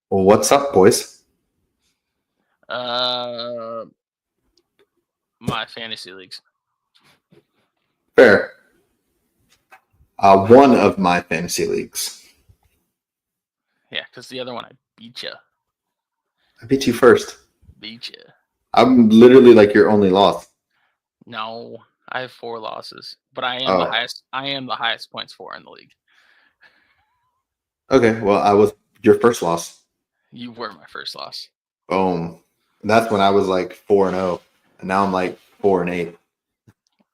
Well, what's up, boys? Uh, my fantasy leagues. Fair. One of my fantasy leagues. Yeah, because the other one I beat you. I beat you first. Beat you. I'm literally like your only loss. No, I have 4 losses, but I am the Oh, highest. I am the highest points for in the league. okay. Well, I was your first loss. You were my first loss. Boom. That's when I was like 4-0, and now I'm like 4-8,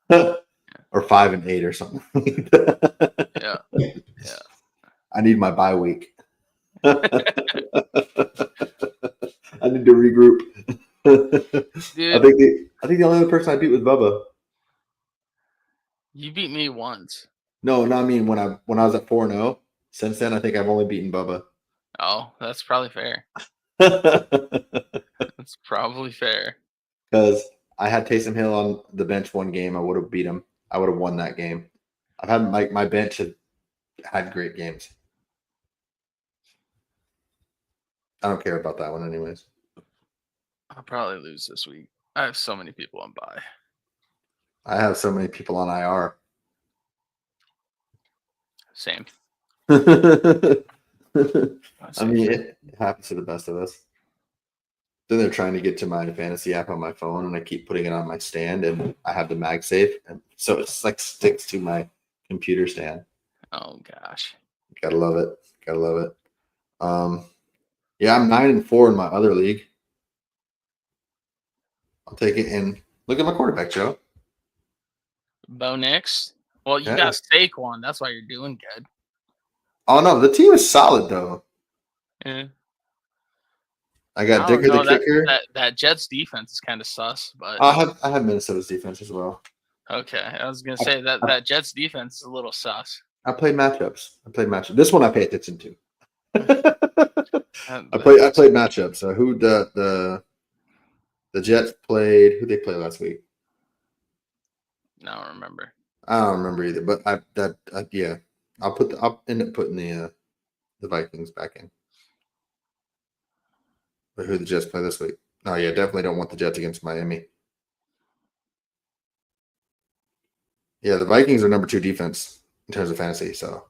or 5-8 or something. Yeah, yeah, I need my bye week. I need to regroup. I dude. think the only other person I beat was Bubba. You beat me once. No, not I mean when I was at 4-0. Since then, I think I've only beaten Bubba. Oh, that's probably fair. That's probably fair. Because I had Taysom Hill on the bench one game, I would have beat him. I would have won that game. I've had my bench had great games. I don't care about that one, anyways. I'll probably lose this week. I have so many people on bye. I have so many people on IR. Same. I Same. mean, it happens to the best of us. Then they're trying to get to my fantasy app on my phone, and I keep putting it on my stand, and I have the MagSafe, and so it's like sticks to my computer stand. Oh gosh. Gotta love it. Gotta love it. Yeah, I'm 9-4 in my other league. I'll take it. And look at my quarterback, Joe. Bo Nix. Well, you Yeah. got Saquon. That's why you're doing good. Oh no, the team is solid though. Yeah. I got I don't Dicker the know kicker. that Jets defense is kind of sus, but I have Minnesota's defense as well. okay. I was gonna I, say that I, that Jets defense is a little sus. I played matchups. This one I pay attention to. I That's played matchups. So who the Jets played? Who they played last week? I don't remember. I don't remember either. But yeah, I'll end up putting the Vikings back in. But who the Jets play this week? Oh yeah, definitely don't want the Jets against Miami. Yeah, the Vikings are number 2 defense in terms of fantasy, so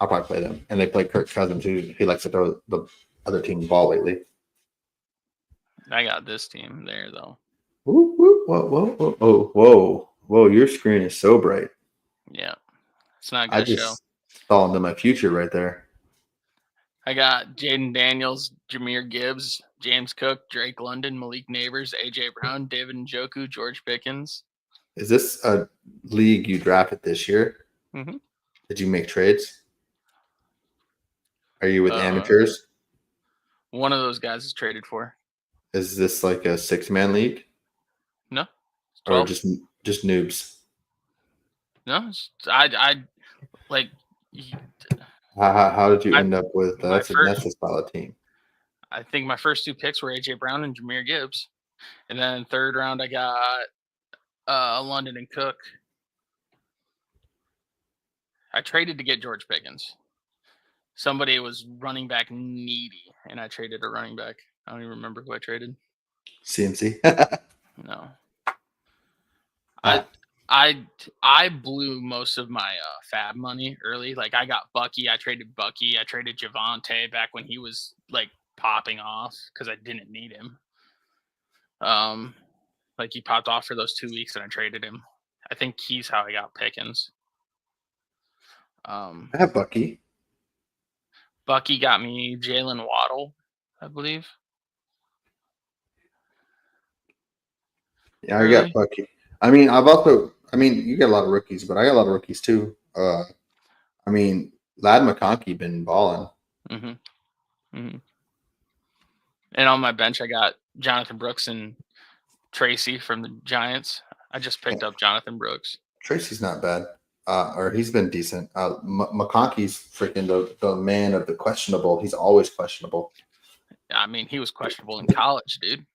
I'll probably play them. And they play Kirk Cousins, who he likes to throw the other team the ball lately. I got this team there though. Whoa, whoa! Your screen is so bright. Yeah, it's not I gonna show. just saw into my future right there. I got Jaden Daniels, Jameer Gibbs, James Cook, Drake London, Malik Neighbors, AJ Brown, David Njoku, George Pickens. Is this a league you drafted this year? Mm-hmm. Did you make trades? Are you with Uh, amateurs? one of those guys is traded for. Is this like a 6-man league No, it's or 12. just noobs? No, I like How did you my end up with my that's first. a solid team? I think my first 2 picks were AJ Brown and Jameer Gibbs, and then third round I got London and Cook. I traded to get George Pickens. Somebody was running back needy, and I traded a running back. I don't even remember who I traded. CMC. No, I blew most of my fab money early. Like I got Bucky. I traded Bucky. I traded Javante back when he was like popping off because I didn't need him. Like he popped off for those 2 weeks, and I traded him. I think he's how I got Pickens. I have Bucky. Bucky got me Jalen Waddle, I believe. Yeah, I got Early. Bucky. You got a lot of rookies, but I got a lot of rookies too. Lad McConkey been balling. Mm-hmm. Mm-hmm. And on my bench, I got Jonathan Brooks and Tracy from the Giants. I just picked up Jonathan Brooks. Tracy's not bad, or he's been decent. McConkey's freaking the man of the questionable. He's always questionable. I mean, he was questionable in college, dude.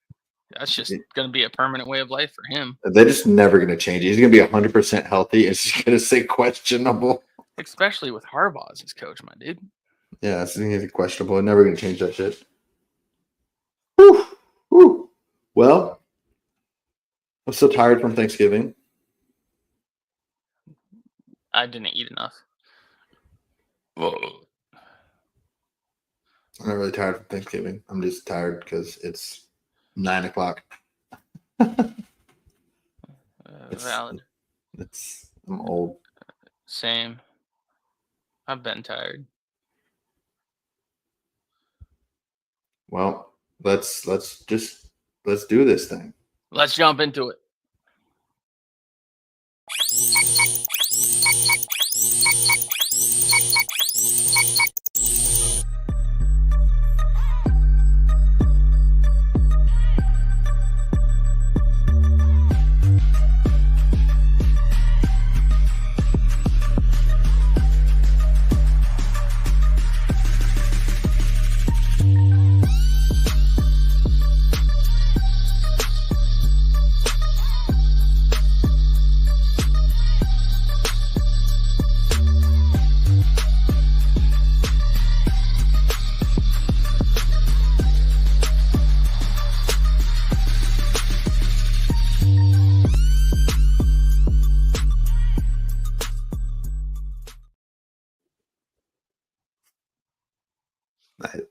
That's just going to be a permanent way of life for him. They're just never going to change it. He's going to be 100% healthy. It's just going to say questionable. Especially with Harbaugh as his coach, my dude. Yeah, it's going to be questionable. They're never going to change that shit. Whew, whew. Well, I'm so tired from Thanksgiving. I didn't eat enough. Whoa. I'm not really tired from Thanksgiving. I'm just tired because it's 9 o'clock. Valid. I'm old. Same. I've been tired. Well, let's do this thing. Let's jump into it.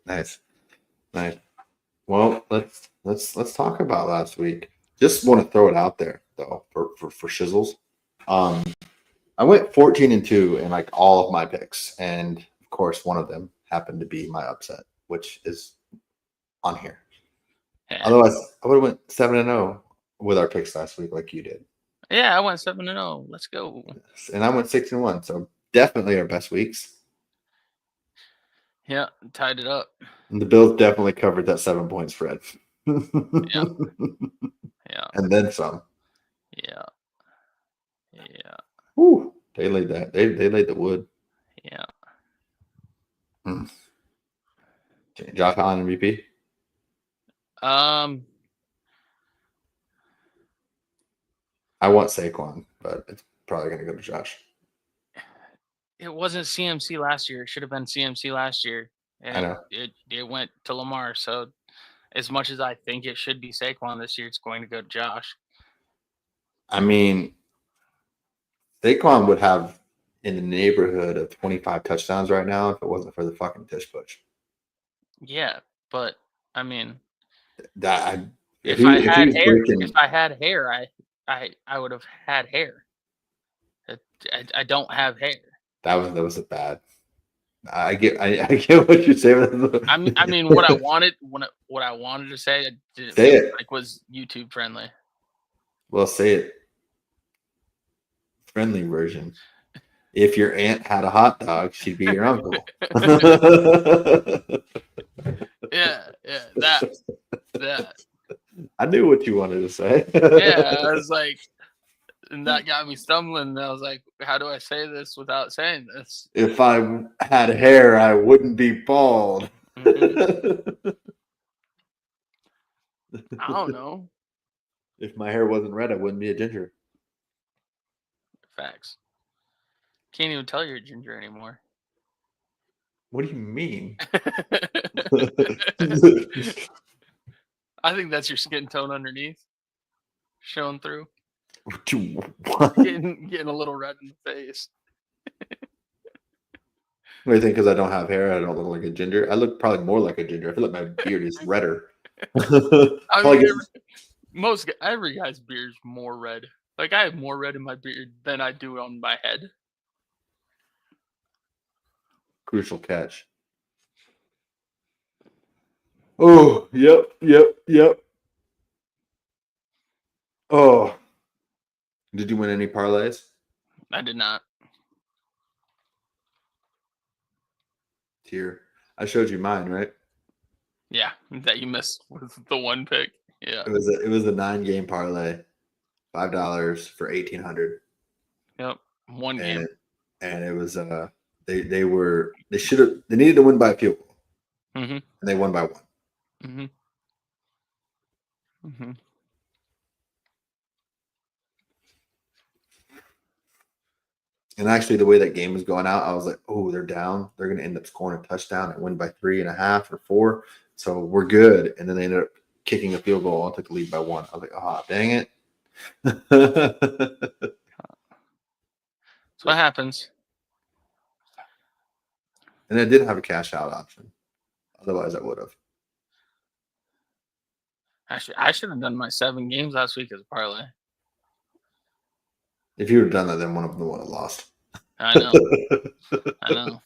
Nice. Well, let's talk about last week. Just want to throw it out there though for shizzles. I went 14-2 in like all of my picks, and of course, one of them happened to be my upset, which is on here. Yeah. Otherwise, I would have went 7-0 with our picks last week, like you did. Yeah, I went 7-0. Let's go. And I went 6-1, so definitely our best weeks. Yeah, tied it up. And the Bills definitely covered that 7-point spread. Yeah. And then some. Yeah. Whew, they laid that. They laid the wood. Yeah. Josh Allen MVP. I want Saquon, but it's probably gonna go to Josh. It wasn't CMC last year. It should have been CMC last year. And I know. It went to Lamar. So as much as I think it should be Saquon this year, it's going to go to Josh. I mean, Saquon would have in the neighborhood of 25 touchdowns right now if it wasn't for the fucking tush push. Yeah, but I mean, if I had hair, I would have had hair. I don't have hair. That was a bad. I get what you're saying. I mean what I wanted to say, I didn't say feel it. like was YouTube friendly. Well, say it. Friendly version. If your aunt had a hot dog, she'd be your uncle. Yeah, that. I knew what you wanted to say. Yeah, I was like, and that got me stumbling. And I was like, how do I say this without saying this? If I had hair, I wouldn't be bald. Mm-hmm. I don't know. If my hair wasn't red, I wouldn't be a ginger. Facts. Can't even tell you're a ginger anymore. What do you mean? I think that's your skin tone underneath showing through. What? Getting a little red in the face. What do you think? Because I don't have hair, I don't look like a ginger. I look probably more like a ginger. I feel like my beard is redder. I mean, every guy's beard is more red. Like I have more red in my beard than I do on my head. Crucial catch. Oh, yep. Oh, did you win any parlays? I did not. Here, I showed you mine, right? Yeah, that you missed with the one pick. Yeah, it was a 9-game parlay, $5 for 1,800. Yep, one game. And it was they needed to win by a field goal, and they won by 1. And actually, the way that game was going out, I was like, "Oh, they're down. They're going to end up scoring a touchdown and win by 3.5 or 4. So we're good." And then they ended up kicking a field goal and took the lead by 1. I was like, ah, dang it. That's what happens. And I didn't have a cash out option. Otherwise, I would have. I should have done my 7 games last week as a parlay. If you would have done that, then one of them would have lost. I know. I know.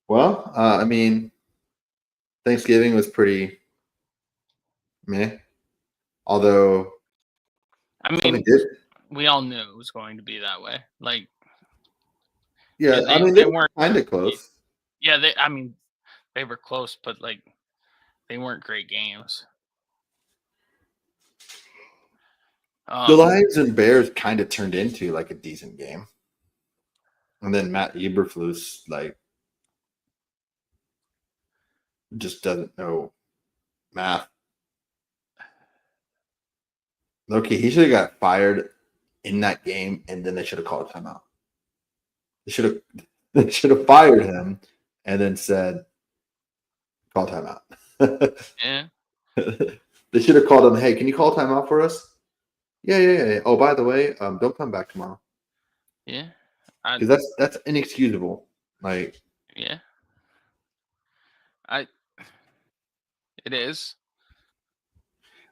Well, I mean, Thanksgiving was pretty meh. Although, I mean, we all knew it was going to be that way. Like, yeah, they, I mean, they they were weren't kind of close. Yeah, they were close, but like, they weren't great games. The Lions and Bears kind of turned into like a decent game. And then Matt Eberflus, like, just doesn't know math. Okay, he should have got fired in that game, and then they should have called a timeout. They should have fired him and then said, call timeout. Yeah. They should have called him, hey, can you call timeout for us? Yeah. Oh, by the way, don't come back tomorrow. Yeah. Because that's inexcusable. Like, yeah. It is.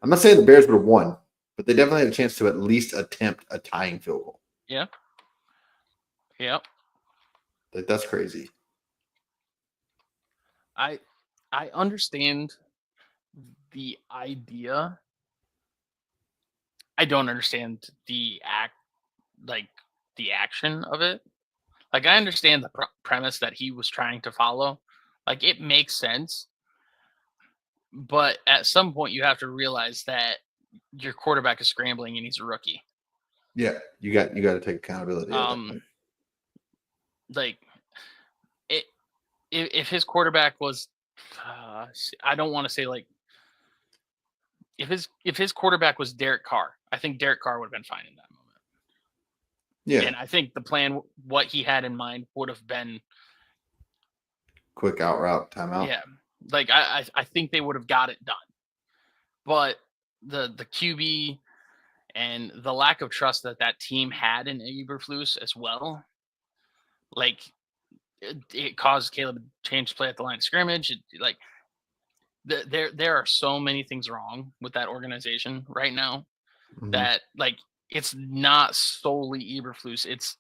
I'm not saying the Bears would have won, but they definitely had a chance to at least attempt a tying field goal. Yeah. Yep. Like, that's crazy. I understand the idea. I don't understand the action of it. Like, I understand the premise that he was trying to follow. Like, it makes sense. But at some point, you have to realize that your quarterback is scrambling and he's a rookie. Yeah, you got to take accountability. Like, if his quarterback was, I don't want to say like, if his quarterback was Derek Carr, I think Derek Carr would have been fine in that moment. Yeah, and I think the plan, what he had in mind, would have been quick out route timeout. Yeah, like I think they would have got it done, but the QB and the lack of trust that team had in Eberflus as well, like it caused Caleb to change play at the line of scrimmage. Like there are so many things wrong with that organization right now that like it's not solely Eberflus. It's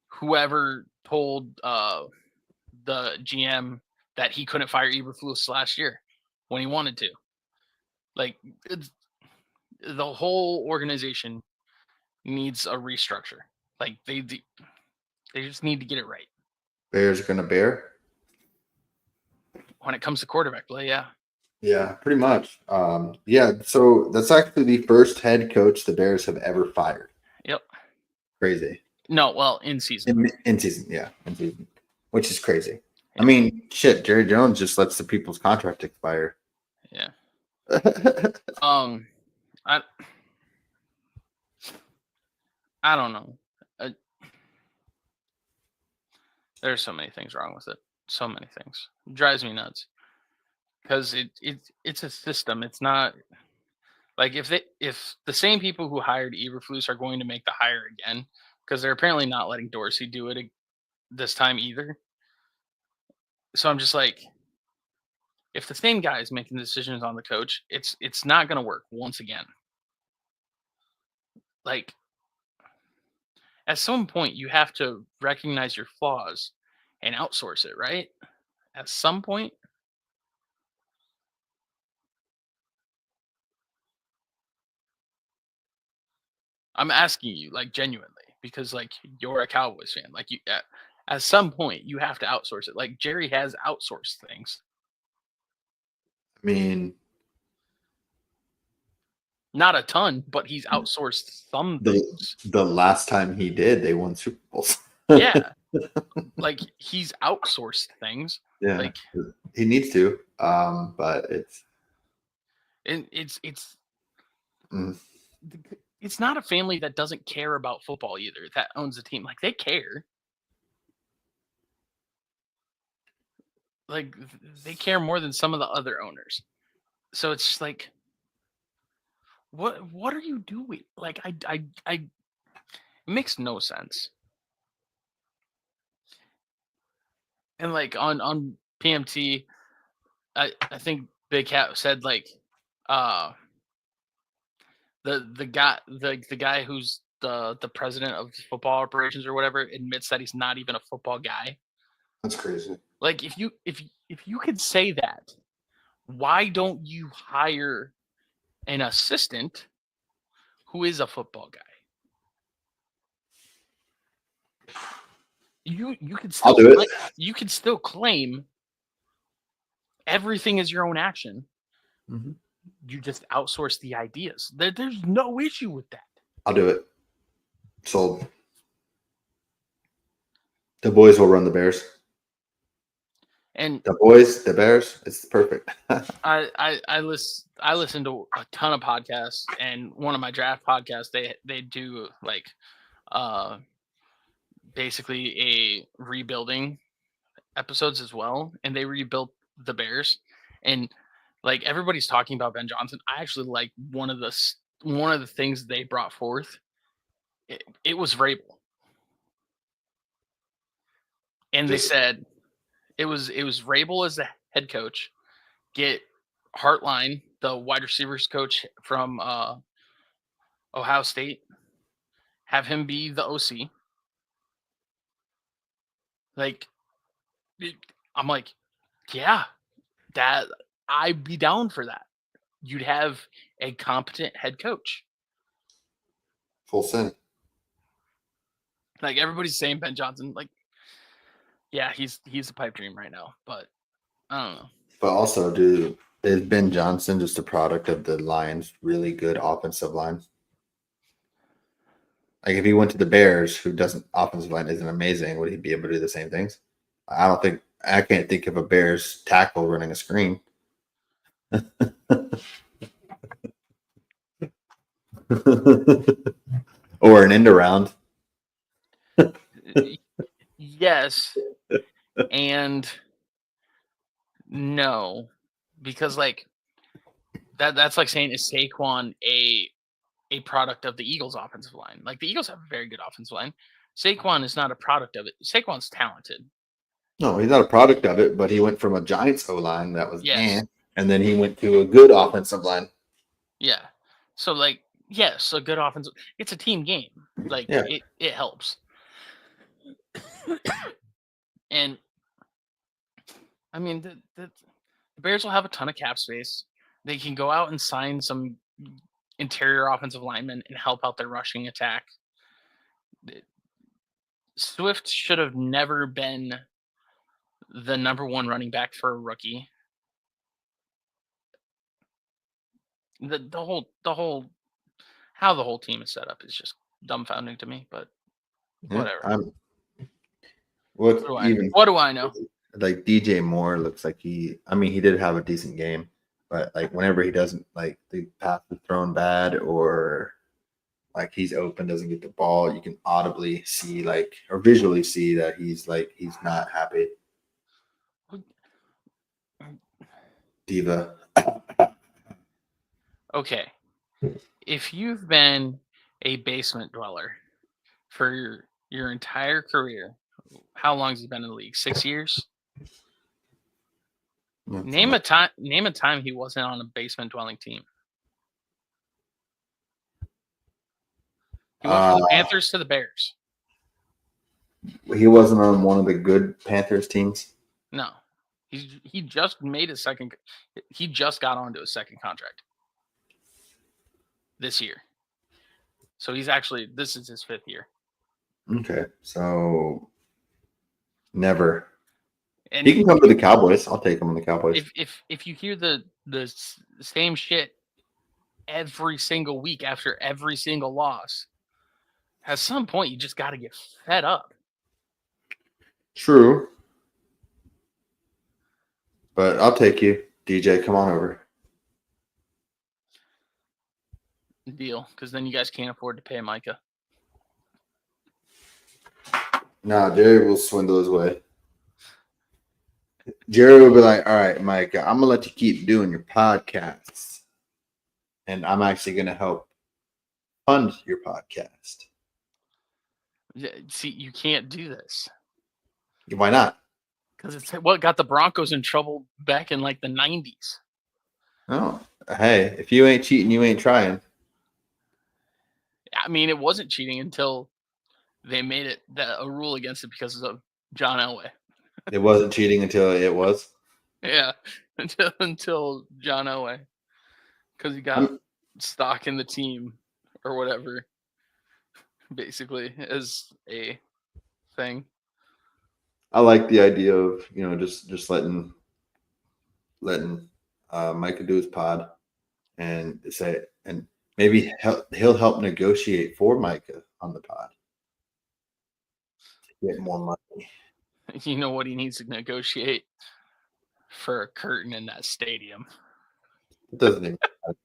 whoever told the GM that he couldn't fire Eberflus last year when he wanted to. Like the whole organization needs a restructure. Like they just need to get it right. Bears gonna bear When it comes to quarterback play, yeah. Yeah, pretty much. Yeah, so that's actually the first head coach the Bears have ever fired. Yep. Crazy. No, well, in season. In season, yeah, in season, which is crazy. Yeah. I mean, shit, Jerry Jones just lets the people's contract expire. Yeah. I don't know. There's so many things wrong with it. So many things. It drives me nuts. Because it's a system. It's not like if the same people who hired Eberflus are going to make the hire again, because they're apparently not letting Dorsey do it this time either. So I'm just like, if the same guy is making decisions on the coach, it's not going to work once again. Like, at some point, you have to recognize your flaws and outsource it, right? At some point. I'm asking you, like, genuinely, because like you're a Cowboys fan. Like, you at some point you have to outsource it. Like Jerry has outsourced things. I mean, not a ton, but he's outsourced some things. The last time he did, they won Super Bowls. Yeah, like he's outsourced things. Yeah, like he needs to. But it's it's not a family that doesn't care about football either that owns a team. Like, they care. like they care more than some of the other owners. So it's just like, what are you doing? Like it makes no sense. And like on PMT, I think Big Cat said like, uh, the guy who's the president of football operations or whatever admits that he's not even a football guy. That's crazy. Like if you could say that, why don't you hire an assistant who is a football guy? You could I'll still do it. you could still claim everything is your own action. Mm-hmm. You just outsource the ideas. There's no issue with that. I'll do it. Sold. The boys will run the Bears. And The boys, the Bears. It's perfect. I listen to a ton of podcasts, and one of my draft podcasts they do like uh basically a rebuilding episodes as well, and they rebuilt the Bears, and like everybody's talking about Ben Johnson. I actually like one of the things they brought forth. It was Vrabel, and they Just said it was Vrabel as the head coach. Get Hartline, the wide receivers coach from Ohio State, have him be the OC. Like, I'm like, yeah, that I'd be down for that. You'd have a competent head coach. full send. Like everybody's saying Ben Johnson, like, yeah, he's a pipe dream right now, but I don't know. But also, dude, is Ben Johnson just a product of the Lions' really good offensive line? Like, if he went to the Bears, who doesn't offensive line isn't amazing, would he be able to do the same things? I don't think I can't think of a Bears tackle running a screen. Or an end around. Yes and no, because like that's like saying is Saquon a product of the Eagles' offensive line? Like the Eagles have a very good offensive line. Saquon is not a product of it. Saquon's talented. No, he's not a product of it, but he went from a Giants O line that was Yes. and then he went to a good offensive line. Yeah. So like yes, a good offensive. It's a team game. Like Yeah. it helps. And I mean the Bears will have a ton of cap space. They can go out and sign some interior offensive linemen and help out their rushing attack. Swift should have never been the number one running back for a rookie. The whole how the whole team is set up is just dumbfounding to me, but whatever. What even What do I know? like DJ Moore looks like he did have a decent game, but like whenever he doesn't like the pass is thrown bad or like he's open, doesn't get the ball, you can audibly see like or visually see that he's not happy. Diva. Okay. If you've been a basement dweller for your entire career, how long has he been in the league? 6 years? Name a time he wasn't on a basement dwelling team. He went from the Panthers to the Bears. He wasn't on one of the good Panthers teams. No. He just made his second. He just got onto his second contract this year. So this is his 5th year. Okay, so never. And He can come to the Cowboys. I'll take him on the Cowboys. If you hear the same shit every single week after every single loss, at some point you just got to get fed up. True. But I'll take you. DJ, come on over. Deal, because then you guys can't afford to pay Micah. Nah, Jerry will swindle his way. Jerry would be like, all right, Mike, I'm gonna let you keep doing your podcasts. And I'm actually gonna help fund your podcast. See, you can't do this Why not? because it's what got the Broncos in trouble back in like the 90s. Oh, hey, if you ain't cheating, you ain't trying. I mean, it wasn't cheating until they made it a rule against it because of John Elway. It wasn't cheating until it was. Yeah, until John Elway, because he got stock in the team or whatever, basically as a thing. I like the idea of just letting Micah do his pod and say and maybe he'll help negotiate for Micah on the pod to get more money. You know what he needs to negotiate for a curtain in that stadium. It doesn't even matter.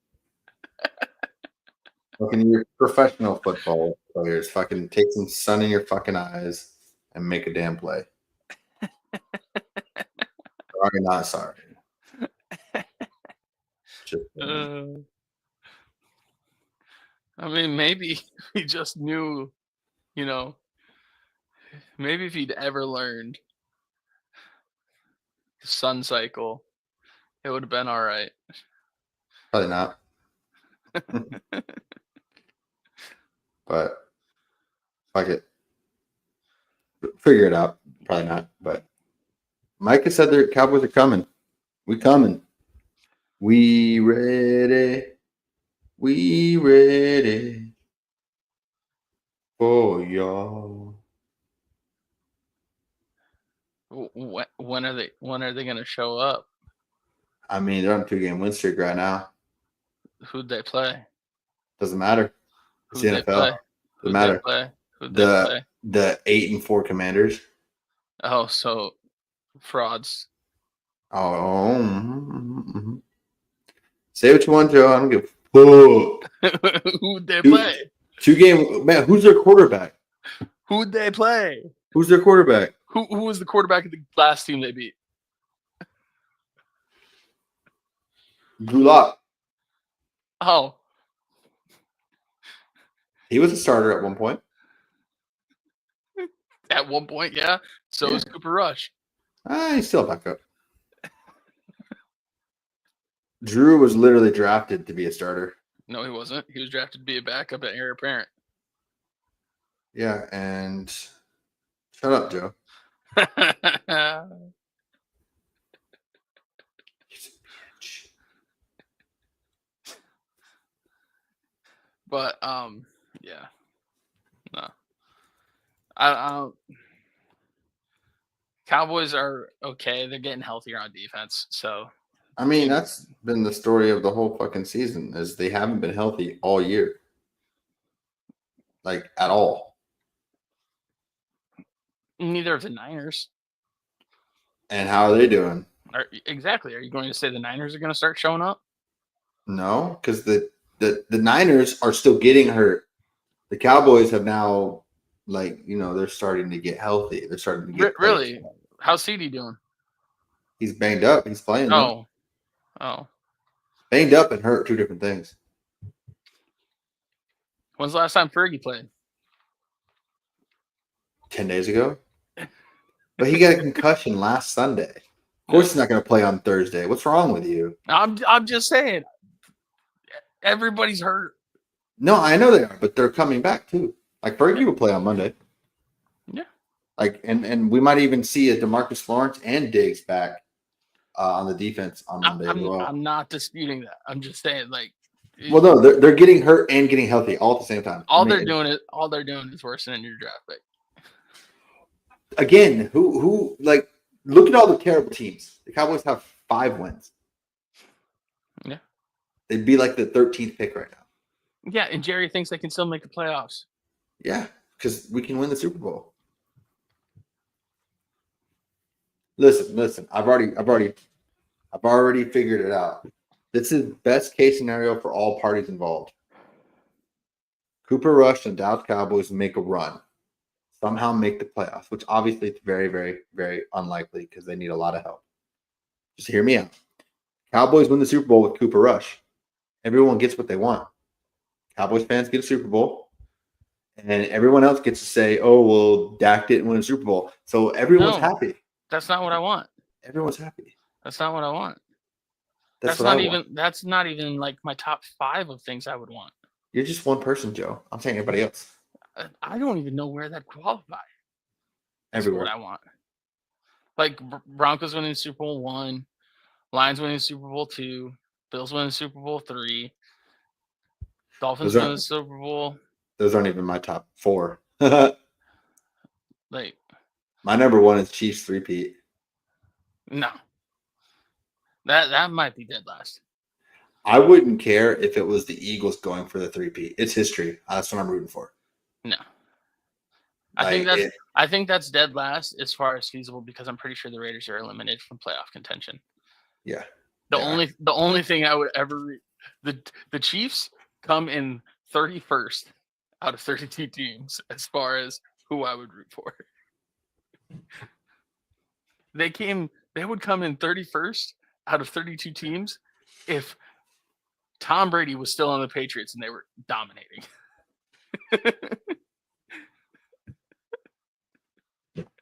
Fucking your professional football players fucking take some sun in your fucking eyes and make a damn play. Sorry, not sorry. Just, I mean, maybe he just knew, maybe if he'd ever learned the sun cycle, it would have been all right. probably not. But fuck it. Figure it out. Probably not. But Micah said the Cowboys are coming. We coming. We ready. We ready for y'all. When are they going to show up? I mean, they're on a 2-game win streak right now. Who'd they play? Doesn't matter. It's the NFL. Doesn't matter. Who'd they play? The 8-4 Commanders. Oh, so frauds. Oh, mm-hmm. Say what you want, Joe. I don't give a fuck. Who'd they play? 2-game man. Who's their quarterback? Who'd they play? Who's their quarterback? Who was the quarterback of the last team they beat? Drew Lock. Oh. He was a starter at one point. At one point, yeah. So is Cooper Rush. He's still back up. Drew was literally drafted to be a starter. No, he wasn't. He was drafted to be a backup at heir apparent. Yeah, and shut up, Joe. He's a bitch. But yeah. No. I Cowboys are okay. They're getting healthier on defense. So I mean, that's been the story of the whole fucking season, is they haven't been healthy all year. Like, at all. Neither of the Niners. And how are they doing? Exactly. Are you going to say the Niners are going to start showing up? No, because the Niners are still getting hurt. The Cowboys have now, they're starting to get healthy. They're starting to get really. players. How's CD doing? He's banged up. He's playing. Oh. Banged up and hurt, two different things. When's the last time Fergie played? 10 days ago. But he got a concussion last Sunday. Of course, he's not going to play on Thursday. What's wrong with you? I'm just saying. Everybody's hurt. No, I know they are, but they're coming back too. Like Fergie will play on Monday. Yeah. And we might even see a DeMarcus Lawrence and Diggs back on the defense on Monday as well. I'm not disputing that. I'm just saying, well, no, they're getting hurt and getting healthy all at the same time. All they're doing is worsening your draft pick. Again, who look at all the terrible teams. The Cowboys have 5 wins. Yeah. They'd be like the 13th pick right now. Yeah, and Jerry thinks they can still make the playoffs. Yeah, because we can win the Super Bowl. Listen. I've already figured it out. This is best case scenario for all parties involved. Cooper Rush and Dallas Cowboys make a run. Somehow make the playoffs, which obviously it's very, very, very unlikely because they need a lot of help. Just hear me out. Cowboys win the Super Bowl with Cooper Rush. Everyone gets what they want. Cowboys fans get a Super Bowl, and everyone else gets to say, "Oh, well, Dak didn't win a Super Bowl," so everyone's No, happy. that's not what I want. Everyone's happy. That's not what I want. That's That's what I not want. even. That's not even like my top 5 of things I would want. You're just one person, Joe. I'm saying everybody else. I don't even know where that qualify. That's Everywhere. what I want. Like Broncos winning Super Bowl 1, Lions winning Super Bowl 2, Bills winning Super Bowl 3, Dolphins winning Super Bowl. Those aren't even my top 4. Like my number 1 is Chiefs 3-peat. No, that might be dead last. I wouldn't care if it was the Eagles going for the 3-peat. It's history. That's what I'm rooting for. No, Like, I think that's dead last as far as feasible because I'm pretty sure the Raiders are eliminated from playoff contention. Yeah. The only thing I would ever the Chiefs come in 31st out of 32 teams as far as who I would root for. They would come in 31st out of 32 teams if Tom Brady was still on the Patriots and they were dominating.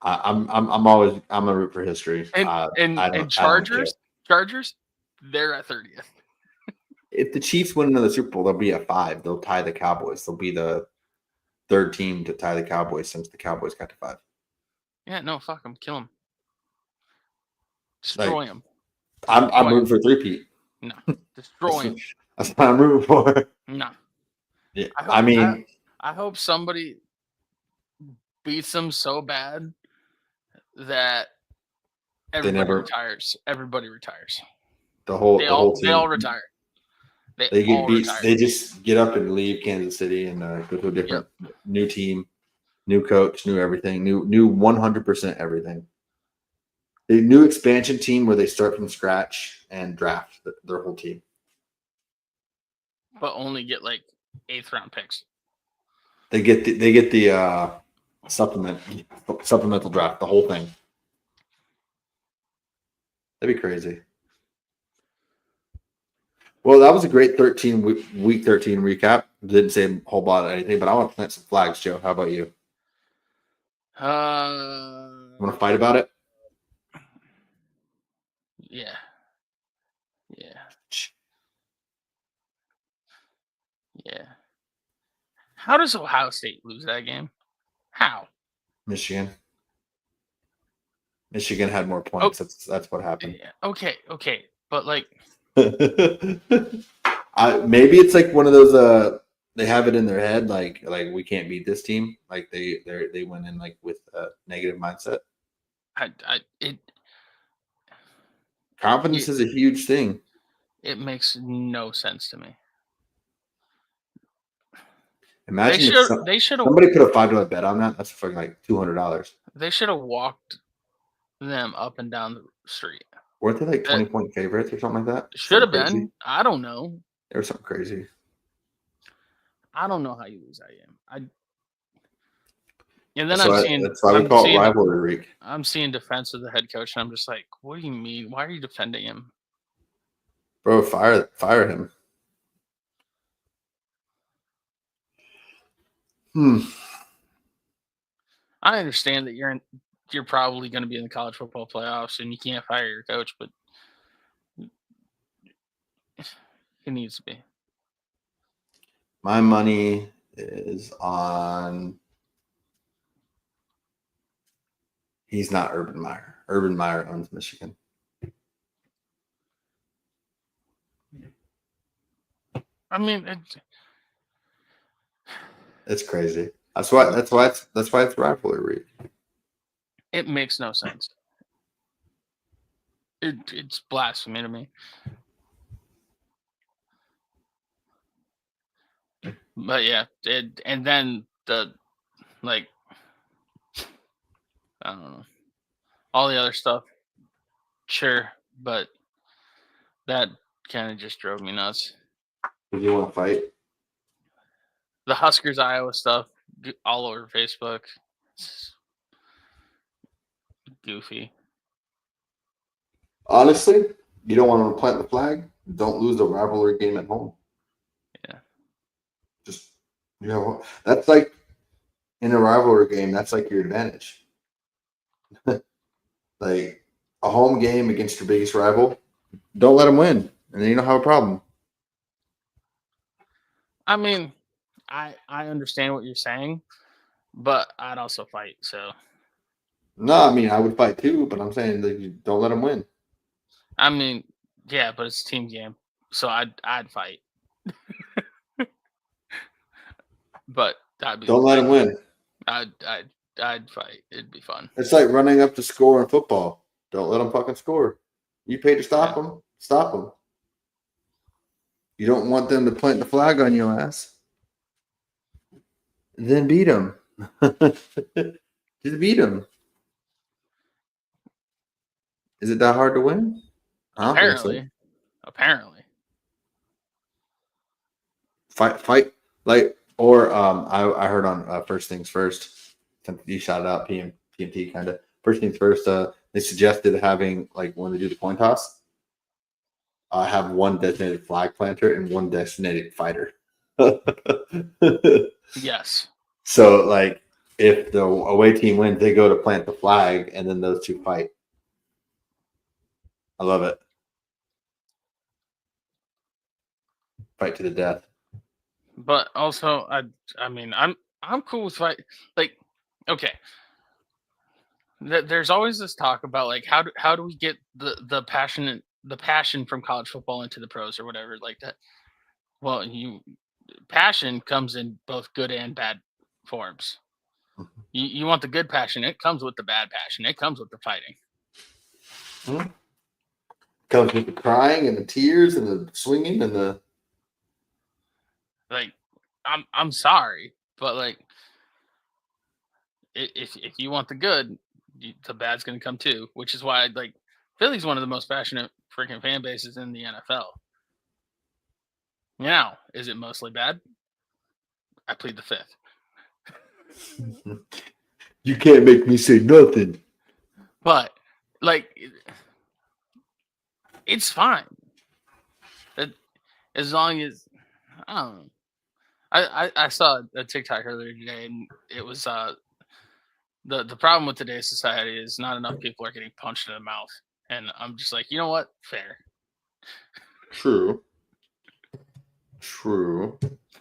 I'm a root for history. And Chargers, they're at 30th. If the Chiefs win another Super Bowl, they'll be at 5. They'll tie the Cowboys. They'll be the 3rd team to tie the Cowboys since the Cowboys got to 5. Yeah, no, fuck them, kill them, destroy them. I'm rooting for 3-peat. No, destroy them. That's what I'm rooting for. No. Yeah, I hope somebody beats them so bad that everybody retires. Everybody retires. The whole team. They all retire. They get beat. Retire. They just get up and leave Kansas City and go to a different new team, new coach, new everything, new 100% everything. A new expansion team where they start from scratch and draft their whole team. But only get like 8th round picks. They get the supplemental draft, the whole thing. That'd be crazy. Well, that was a great week 13 recap. Didn't say a whole lot of anything, but I want to plant some flags, Joe. How about you? Want to fight about it? Yeah. How does Ohio State lose that game? How? Michigan had more points. That's what happened. Yeah. Okay, but like, maybe it's like one of those. They have it in their head, like we can't beat this team. Like they went in like with a negative mindset. Confidence is a huge thing. It makes no sense to me. Imagine they should somebody put a $5 bet on that. That's fucking like $200. They should have walked them up and down the street. Weren't they like 20-point favorites or something like that? Should have been. I don't know. There was something crazy. I don't know how you lose that game. And then that's why we call it rivalry week. I'm seeing defense of the head coach, and I'm just like, what do you mean? Why are you defending him? Bro, fire him. I understand that you're probably going to be in the college football playoffs and you can't fire your coach, but it needs to be. My money is on. He's not Urban Meyer. Urban Meyer owns Michigan. I mean, it's crazy. That's why it's rivalry week. It makes no sense. It's blasphemy to me. But yeah, and then the I don't know, all the other stuff, sure, but that kind of just drove me nuts. Did you want to fight? The Huskers Iowa stuff all over Facebook. It's goofy. Honestly, you don't want to plant the flag. Don't lose the rivalry game at home. Yeah. Just that's like in a rivalry game. That's like your advantage. Like a home game against your biggest rival. Don't let them win, and then you don't have a problem. I mean, I understand what you're saying, but I'd also fight. So No, I mean I would fight too, but I'm saying that you don't let them win. I mean, yeah, but it's a team game, so I'd fight, but that'd be Don't let them win. I'd fight. It'd be fun. It's like running up to score in football. Don't let them fucking score. You pay to stop Yeah. them. Stop them. You don't want them to plant the flag on your ass. Then beat them. Just beat them. Is it that hard to win? I don't think so. Apparently. Fight. Like, or I heard on First Things First, since you shouted out PMT kind of. First Things First, they suggested having, like, when they do the coin toss, have one designated flag planter and one designated fighter. Yes. So, like, if the away team wins, they go to plant the flag, and then those two fight. I love it. Fight to the death. But also, I mean, I'm cool with fight. Like, okay, there's always this talk about like how do we get the passion from college football into the pros or whatever like that. Well, passion comes in both good and bad forms. You want the good passion, it comes with the bad passion. It comes with the fighting. Mm-hmm. Comes with the crying and the tears and the swinging and the. Like, I'm sorry, but like if you want the good, the bad's gonna come too. Which is why like Philly's one of the most passionate freaking fan bases in the NFL. Now, is it mostly bad? I plead the fifth. You can't make me say nothing. But like, it's fine. As long as I don't know. I saw a TikTok earlier today, and it was the problem with today's society is not enough people are getting punched in the mouth, and I'm just like, you know what, fair. True. True.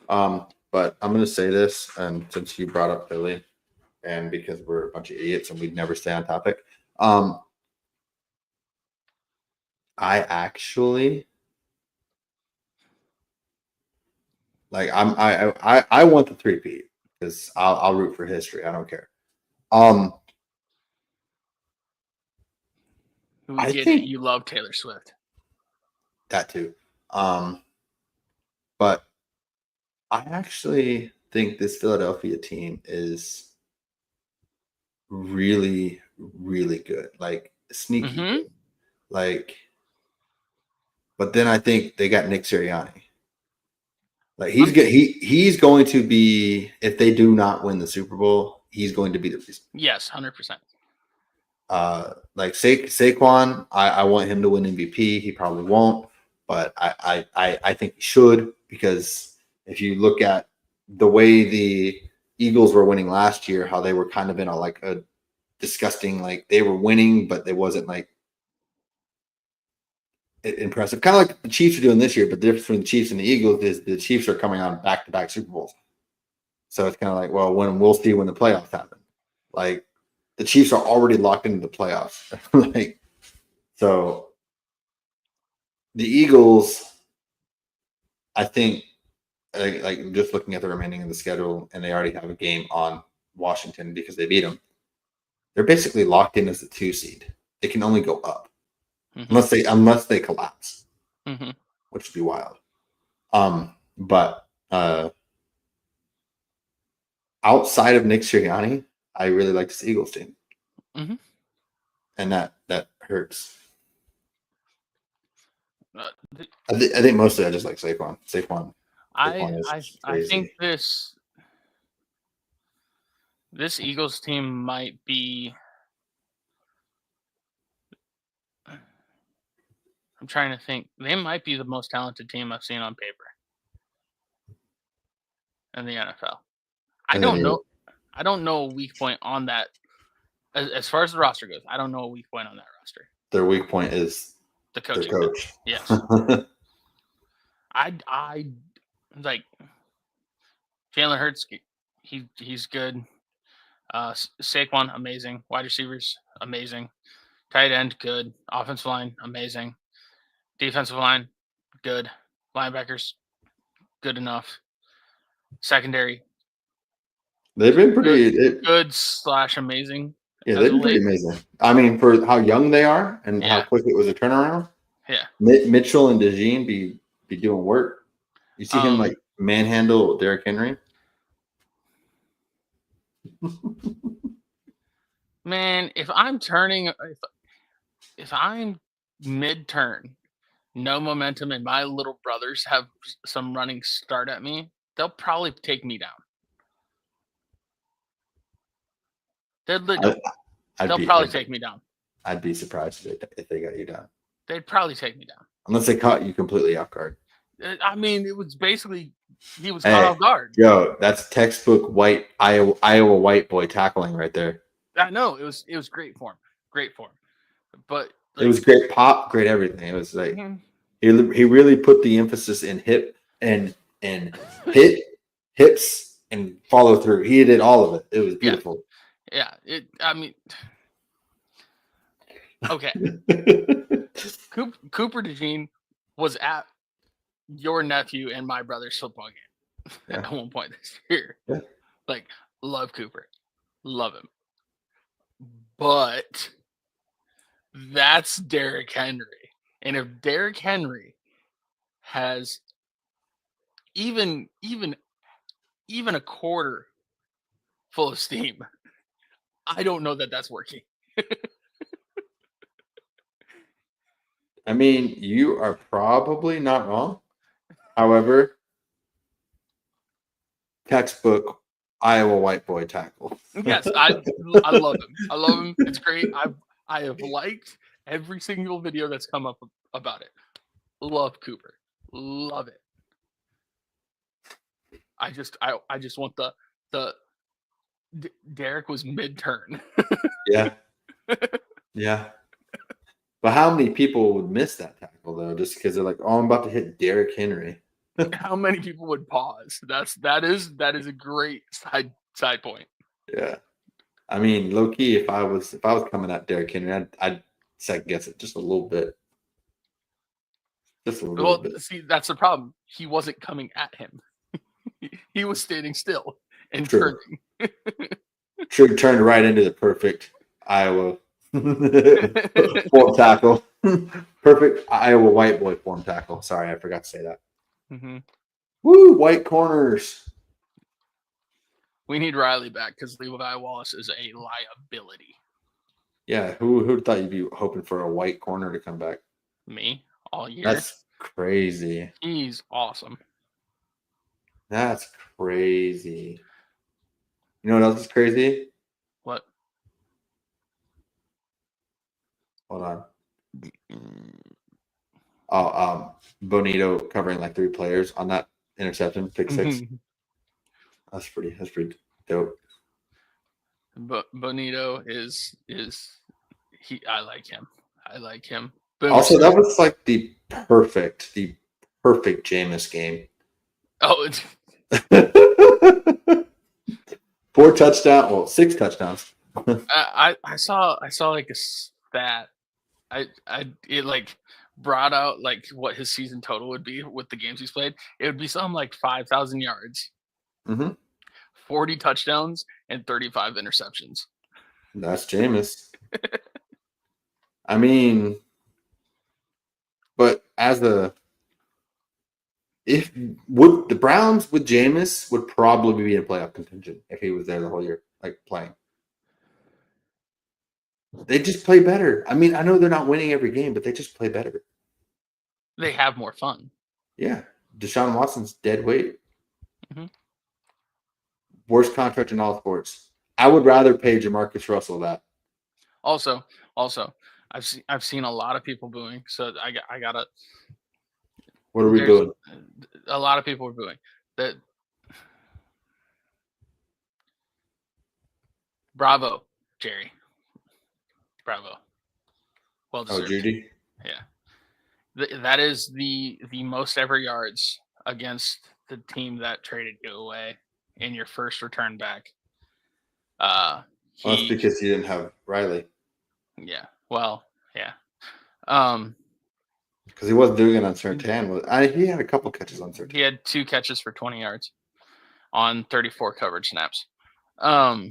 But I'm gonna say this, and since you brought up Philly, and because we're a bunch of idiots and we'd never stay on topic, I actually like I want the 3-peat because I'll root for history. I don't care. We I get it. think You love Taylor Swift. that too. But I actually think this Philadelphia team is really, really good. Like sneaky Mm-hmm. good. Like, but then I think they got Nick Sirianni. Like he's going to be, if they do not win the Super Bowl, he's going to be the reason. Yes, 100%. Like Saquon, I want him to win MVP. He probably won't, but I think he should, because if you look at the way the Eagles were winning last year, how they were kind of in a disgusting, like they were winning, but they wasn't like impressive. Kind of like the Chiefs are doing this year, but the difference between the Chiefs and the Eagles is the Chiefs are coming on back-to-back Super Bowls. So it's kind of like, well, when we'll see when the playoffs happen. Like the Chiefs are already locked into the playoffs. Like, so the Eagles, I think, like just looking at the remaining of the schedule, and they already have a game on Washington because they beat them. They're basically locked in as the 2 seed. They can only go up unless they collapse, which would be wild. But outside of Nick Sirianni, I really like this Eagles team, and that hurts. I think mostly I just like Saquon. Saquon is I think crazy. this Eagles team might be I'm trying to think. They might be the most talented team I've seen on paper in the NFL. I And then don't know. I don't know a weak point on that. As far as the roster goes, I don't know a weak point on that roster. their weak point is The their coaching. coach. Yes. I like Jalen Hurts. He's good. Saquon, amazing. Wide receivers, amazing. Tight end, good. Offensive line, amazing. Defensive line, good. Linebackers, good enough. Secondary, They've been pretty. good / amazing. Yeah, As they've of been pretty late. amazing. I mean, for how young they are and how Yeah. quick it was a turnaround. Yeah. Mitchell and DeJean be doing work. You see him like manhandle Derrick Henry. Man, if I'm turning, if I'm mid turn, no momentum, and my little brothers have some running start at me, they'll probably take me down. They'll probably take me down. I'd be surprised if they got you down. They'd probably take me down. Unless they caught you completely off guard. I mean, it was basically he was caught off guard. Yo, that's textbook white Iowa white boy tackling right there. I know it was great form, but like, it was great pop, great everything. It was like he really put the emphasis in hip and hit hips and follow through. He did all of it. It was beautiful. Yeah. I mean, okay. Cooper DeJean was at your nephew and my brother's football game at one point this year. Yeah. Like, love Cooper, love him, but that's Derrick Henry, and if Derrick Henry has even a quarter full of steam, I don't know that that's working. I mean, you are probably not wrong. However, textbook Iowa white boy tackle. Yes, I love him. I love him. It's great. I have liked every single video that's come up about it. Love Cooper. Love it. I just want the Derrick was mid-turn. Yeah. Yeah. But how many people would miss that tackle though, just because they're like, "Oh, I'm about to hit Derrick Henry." How many people would pause? That is a great side point. Yeah, I mean, low key, if I was coming at Derrick Henry, I'd second guess it just a little bit, just a little bit. See, that's the problem. He wasn't coming at him. He was standing still and turning. Should turned right into the perfect Iowa form tackle. Perfect Iowa white boy form tackle. Sorry, I forgot to say that. Mm-hmm. Woo, white corners. We need Riley back because Levi Wallace is a liability. Yeah, who thought you'd be hoping for a white corner to come back? Me, all year. That's crazy. He's awesome. That's crazy. You know what else is crazy? What? Hold on. Oh, Bonito covering like 3 players on that interception, pick 6. That's pretty dope. But Bonito is he? I like him. Also, that was like the perfect Jameis game. Oh, 4 touchdowns. Well, 6 touchdowns. I saw like a stat. It like brought out like what his season total would be with the games he's played. It would be something like 5,000 yards, 40 touchdowns, and 35 interceptions. That's Jameis. I mean, but if would the Browns with Jameis would probably be in playoff contention if he was there the whole year, like playing. They just play better. I mean, I know they're not winning every game, but they just play better. They have more fun. Yeah. Deshaun Watson's dead weight. Worst contract in all sports. I would rather pay Jamarcus Russell that. Also, I've seen a lot of people booing, so I gotta. What are we There's doing? a lot of people are booing. That bravo, Jerry. Bravo. Well Oh, deserved. Judy. Yeah. That is the most ever yards against the team that traded you away in your first return back. Well, that's He because he didn't have Riley. yeah. Well, yeah. Um, Because he wasn't doing it on Sertan. He had a couple catches on Sertan. he had 2 catches for 20 yards on 34 coverage snaps. Because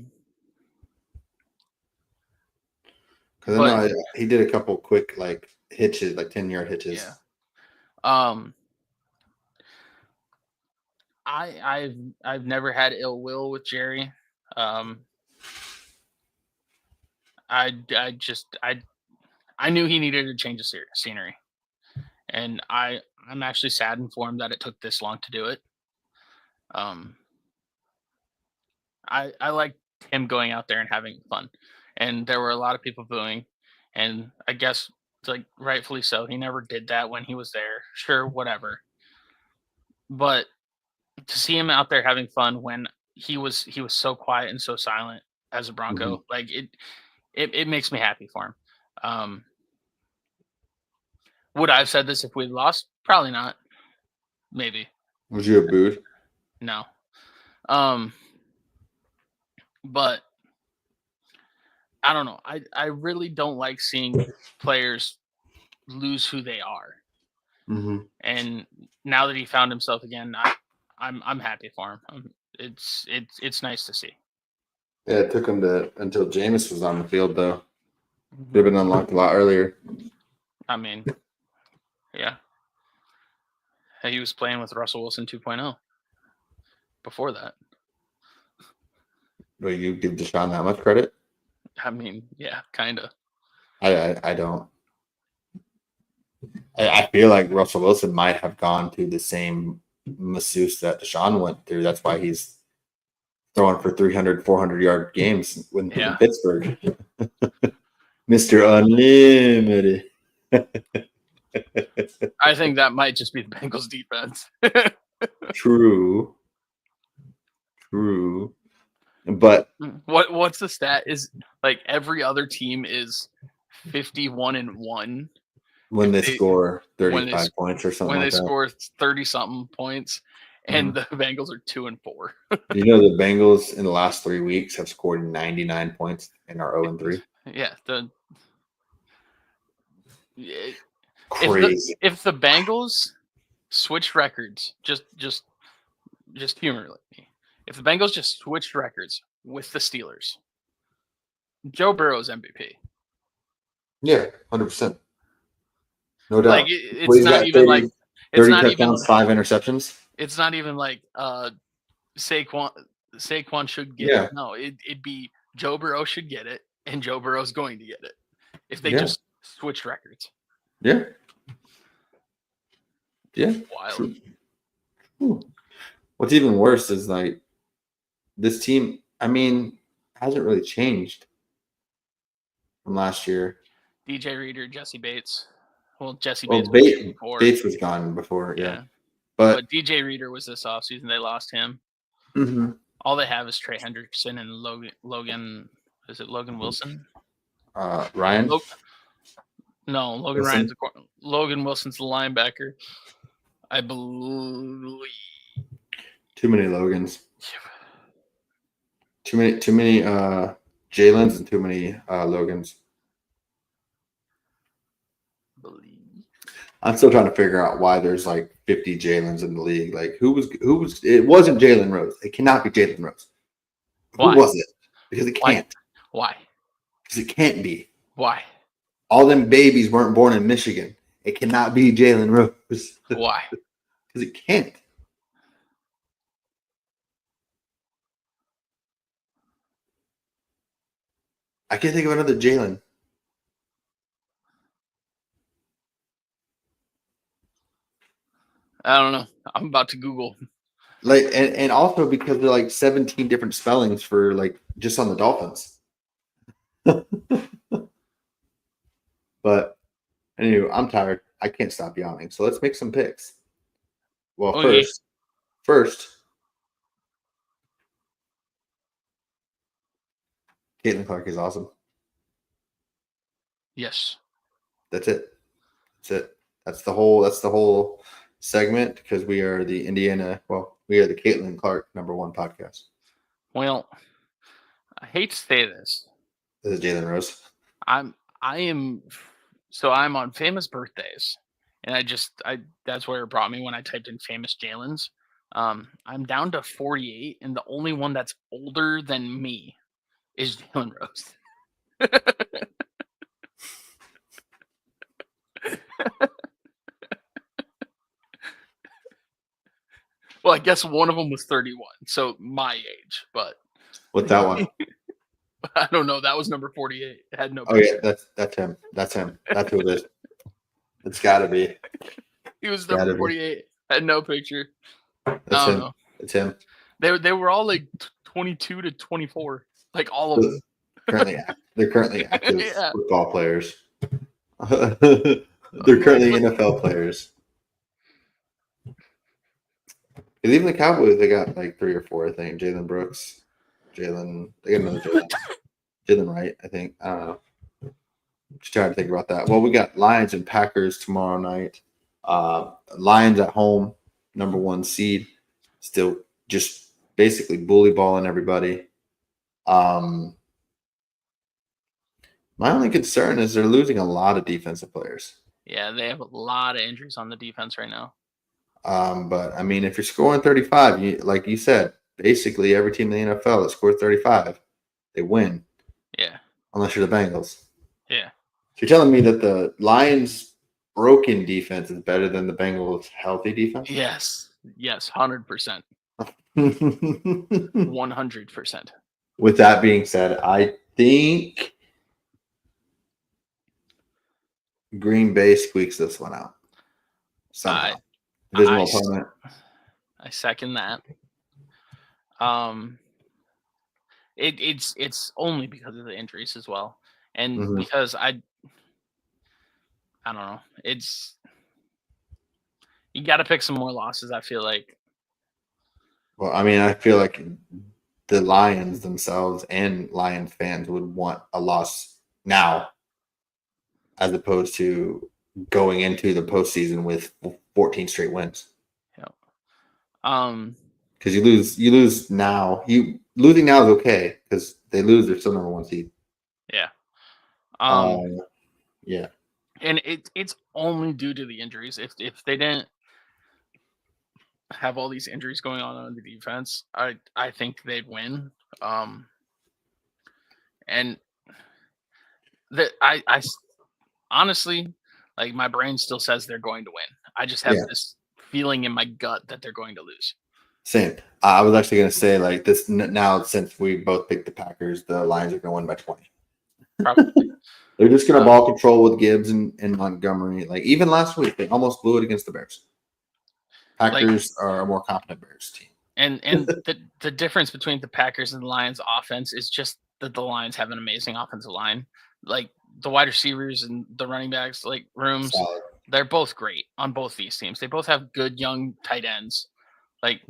I know he did a couple quick like hitches, like 10-yard hitches. Yeah. I've never had ill will with Jerry. I knew he needed to change the scenery, and I'm actually saddened for him that it took this long to do it. I like him going out there and having fun, and there were a lot of people booing, and I guess like rightfully so. He never did that when he was there. Sure, whatever. But to see him out there having fun when he was so quiet and so silent as a Bronco, like it makes me happy for him. Would I have said this if we'd lost? Probably not. Maybe. Was you a booed? No. But I don't know. I really don't like seeing players lose who they are. Mm-hmm. And now that he found himself again, I'm happy for him. It's nice to see. Yeah, it took him until Jameis was on the field though. Could have been unlocked a lot earlier. I mean, yeah. He was playing with Russell Wilson 2.0 before that. Do you give Deshaun that much credit? I mean, yeah, kind of. I don't. I feel like Russell Wilson might have gone through the same masseuse that Deshaun went through. That's why he's throwing for 300, 400-yard games in Pittsburgh. Mr. Unlimited. I think that might just be the Bengals defense. True. But what's the stat? Is like every other team is 51-1 when they score 35 points or something like that. When they score 30-something points, and the Bengals are 2-4. You know the Bengals in the last 3 weeks have scored 99 points and are 0-3. Yeah, crazy. If the Bengals switched records, just humor me. If the Bengals just switched records with the Steelers, Joe Burrow's MVP. Yeah, 100%. No doubt. Like it's not even 30, like it's 30 not touchdowns, even 5 interceptions. It's not even like Saquon should get it. No, it'd be Joe Burrow should get it, and Joe Burrow's going to get it if they just switched records. Yeah. Wild. What's even worse is like this team, I mean, hasn't really changed from last year. DJ Reader, Jesse Bates. Well, Jesse Bates was gone before, yeah. But DJ Reader was this offseason. They lost him. Mm-hmm. All they have is Trey Hendrickson and Logan. Is it Logan Wilson? Ryan? Logan Wilson. Ryan's Logan Wilson's the linebacker. I believe. Too many Logans. Too many Jalen's and too many Logans. I'm still trying to figure out why there's like 50 Jalen's in the league. Like who was it wasn't Jalen Rose. It cannot be Jalen Rose. Why? Who was it? Because it can't. Why? Because it can't be. Why? All them babies weren't born in Michigan. It cannot be Jalen Rose. Why? Because it can't. I can't think of another Jalen. I don't know. I'm about to Google. Like and also because they're like 17 different spellings for like just on the Dolphins. But anyway, I'm tired. I can't stop yawning. So let's make some picks. Well, Okay. first, Caitlin Clark is awesome. Yes. That's it. That's it. That's the whole segment because we are the we are the Caitlin Clark #1 podcast. Well, I hate to say this. This is Jalen Rose. I'm on famous birthdays, and that's where it brought me when I typed in famous Jalen's. I'm down to 48, and the only one that's older than me is Jalen Rose. Well, I guess one of them was 31, so my age, but What's that one? I don't know. That was number 48. It had no Oh picture. yeah, that's him. That's him. That's who it is. It's got to be. He was number 48. Had no picture. That's him. It's him. They were all like 22 to 24, like all of them. They're currently active football players. They're currently NFL players. Because even the Cowboys, they got like 3 or 4, I think. Jalen Brooks, they got another Jalen. Jalen Wright, I think. I don't know. Just trying to think about that. Well, we got Lions and Packers tomorrow night. Lions at home, #1 seed. Still just basically bully balling everybody. My only concern is they're losing a lot of defensive players. Yeah, they have a lot of injuries on the defense right now. But I mean, if you're scoring 35, like you said, basically every team in the NFL that scores 35, they win. Yeah. Unless you're the Bengals. Yeah. So you're telling me that the Lions' broken defense is better than the Bengals' healthy defense? Yes. 100%. 100%. With that being said, I think Green Bay squeaks this one out somehow. Divisional opponent. I second that. It's only because of the injuries as well, and because I don't know. You got to pick some more losses. I feel like. Well, I mean, I feel like the Lions themselves and Lions fans would want a loss now, as opposed to going into the postseason with 14 straight wins. Yeah. Because you lose now. Losing now is okay because they lose, they're still #1 seed. Yeah. Yeah. And it's only due to the injuries. If they didn't have all these injuries going on the defense, I think they'd win. And that I honestly, like, my brain still says they're going to win. I just have this feeling in my gut that they're going to lose. Same. I was actually going to say, like, this now, since we both picked the Packers, the Lions are going to win by 20. Probably. They're just going to ball control with Gibbs and Montgomery. Like, even last week, they almost blew it against the Bears. Packers are a more competent Bears team. And the difference between the Packers and the Lions offense is just that the Lions have an amazing offensive line. Like, the wide receivers and the running backs, like, rooms, they're both great on both these teams. They both have good young tight ends. Like,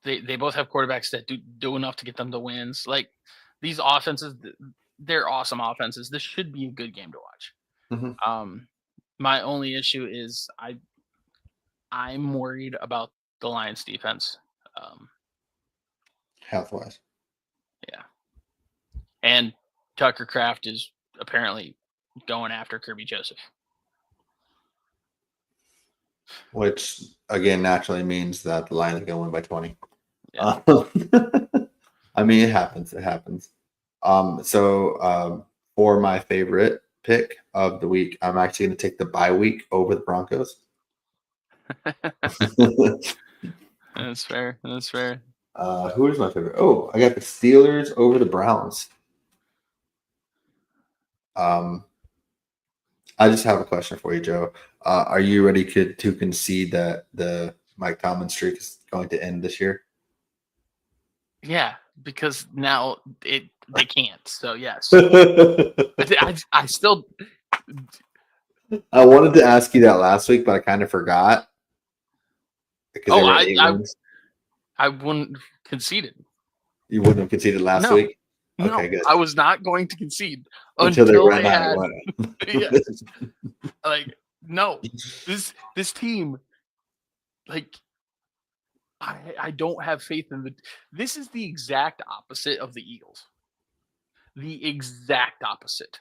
they both have quarterbacks that do enough to get them to wins. Like, these offenses, they're awesome offenses. This should be a good game to watch. My only issue is I'm worried about the Lions defense. Health-wise. Yeah. And Tucker Kraft is apparently going after Kirby Joseph. Which, again, naturally means that the Lions are going to win by 20. Yeah. I mean, it happens. It happens. So for my favorite pick of the week, I'm actually going to take the bye week over the Broncos. That's fair. That's fair. Who is my favorite? Oh, I got the Steelers over the Browns. I just have a question for you, Joe. Are you ready to concede that the Mike Tomlin streak is going to end this year? Yeah, because now they can't. So yes, I still I wanted to ask you that last week, but I kind of forgot because they Oh, were I 8 I wins. I wouldn't conceded. You wouldn't have conceded last No, week. no, Okay, good. I was not going to concede Until they until ran they out of had yeah, one. like no. This team, like I don't have faith in the this is the exact opposite of the Eagles. The exact opposite.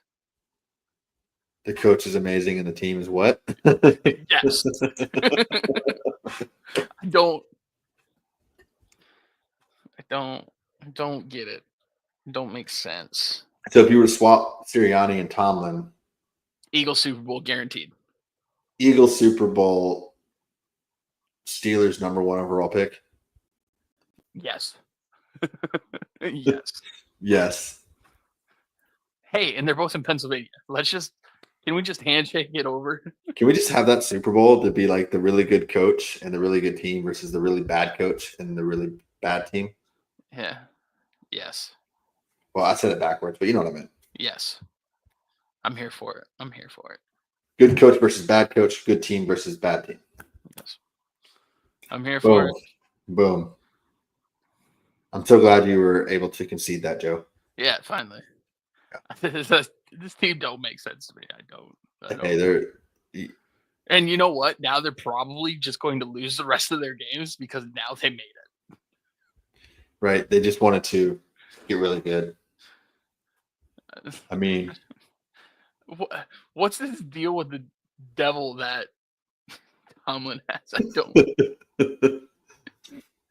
The coach is amazing, and the team is what? Yes. I don't I don't I don't get it. It don't make sense. So if you were to swap Sirianni and Tomlin, Eagles Super Bowl guaranteed. Eagles Super Bowl, Steelers #1 overall pick. Yes. Yes. Yes. Hey, and they're both in Pennsylvania. Can we just handshake it over? Can we just have that Super Bowl to be like the really good coach and the really good team versus the really bad coach and the really bad team? Yeah. Yes. Well, I said it backwards, but you know what I meant. Yes. I'm here for it. I'm here for it. Good coach versus bad coach, good team versus bad team. Yes. I'm here for Boom. it. Boom. I'm so glad you were able to concede that, Joe. Yeah, finally. Yeah. This team don't make sense to me. I don't. Hey, they're And you know what? Now they're probably just going to lose the rest of their games because now they made it. right. They just wanted to get really good. I mean, What's this deal with the devil that Tomlin has? I don't.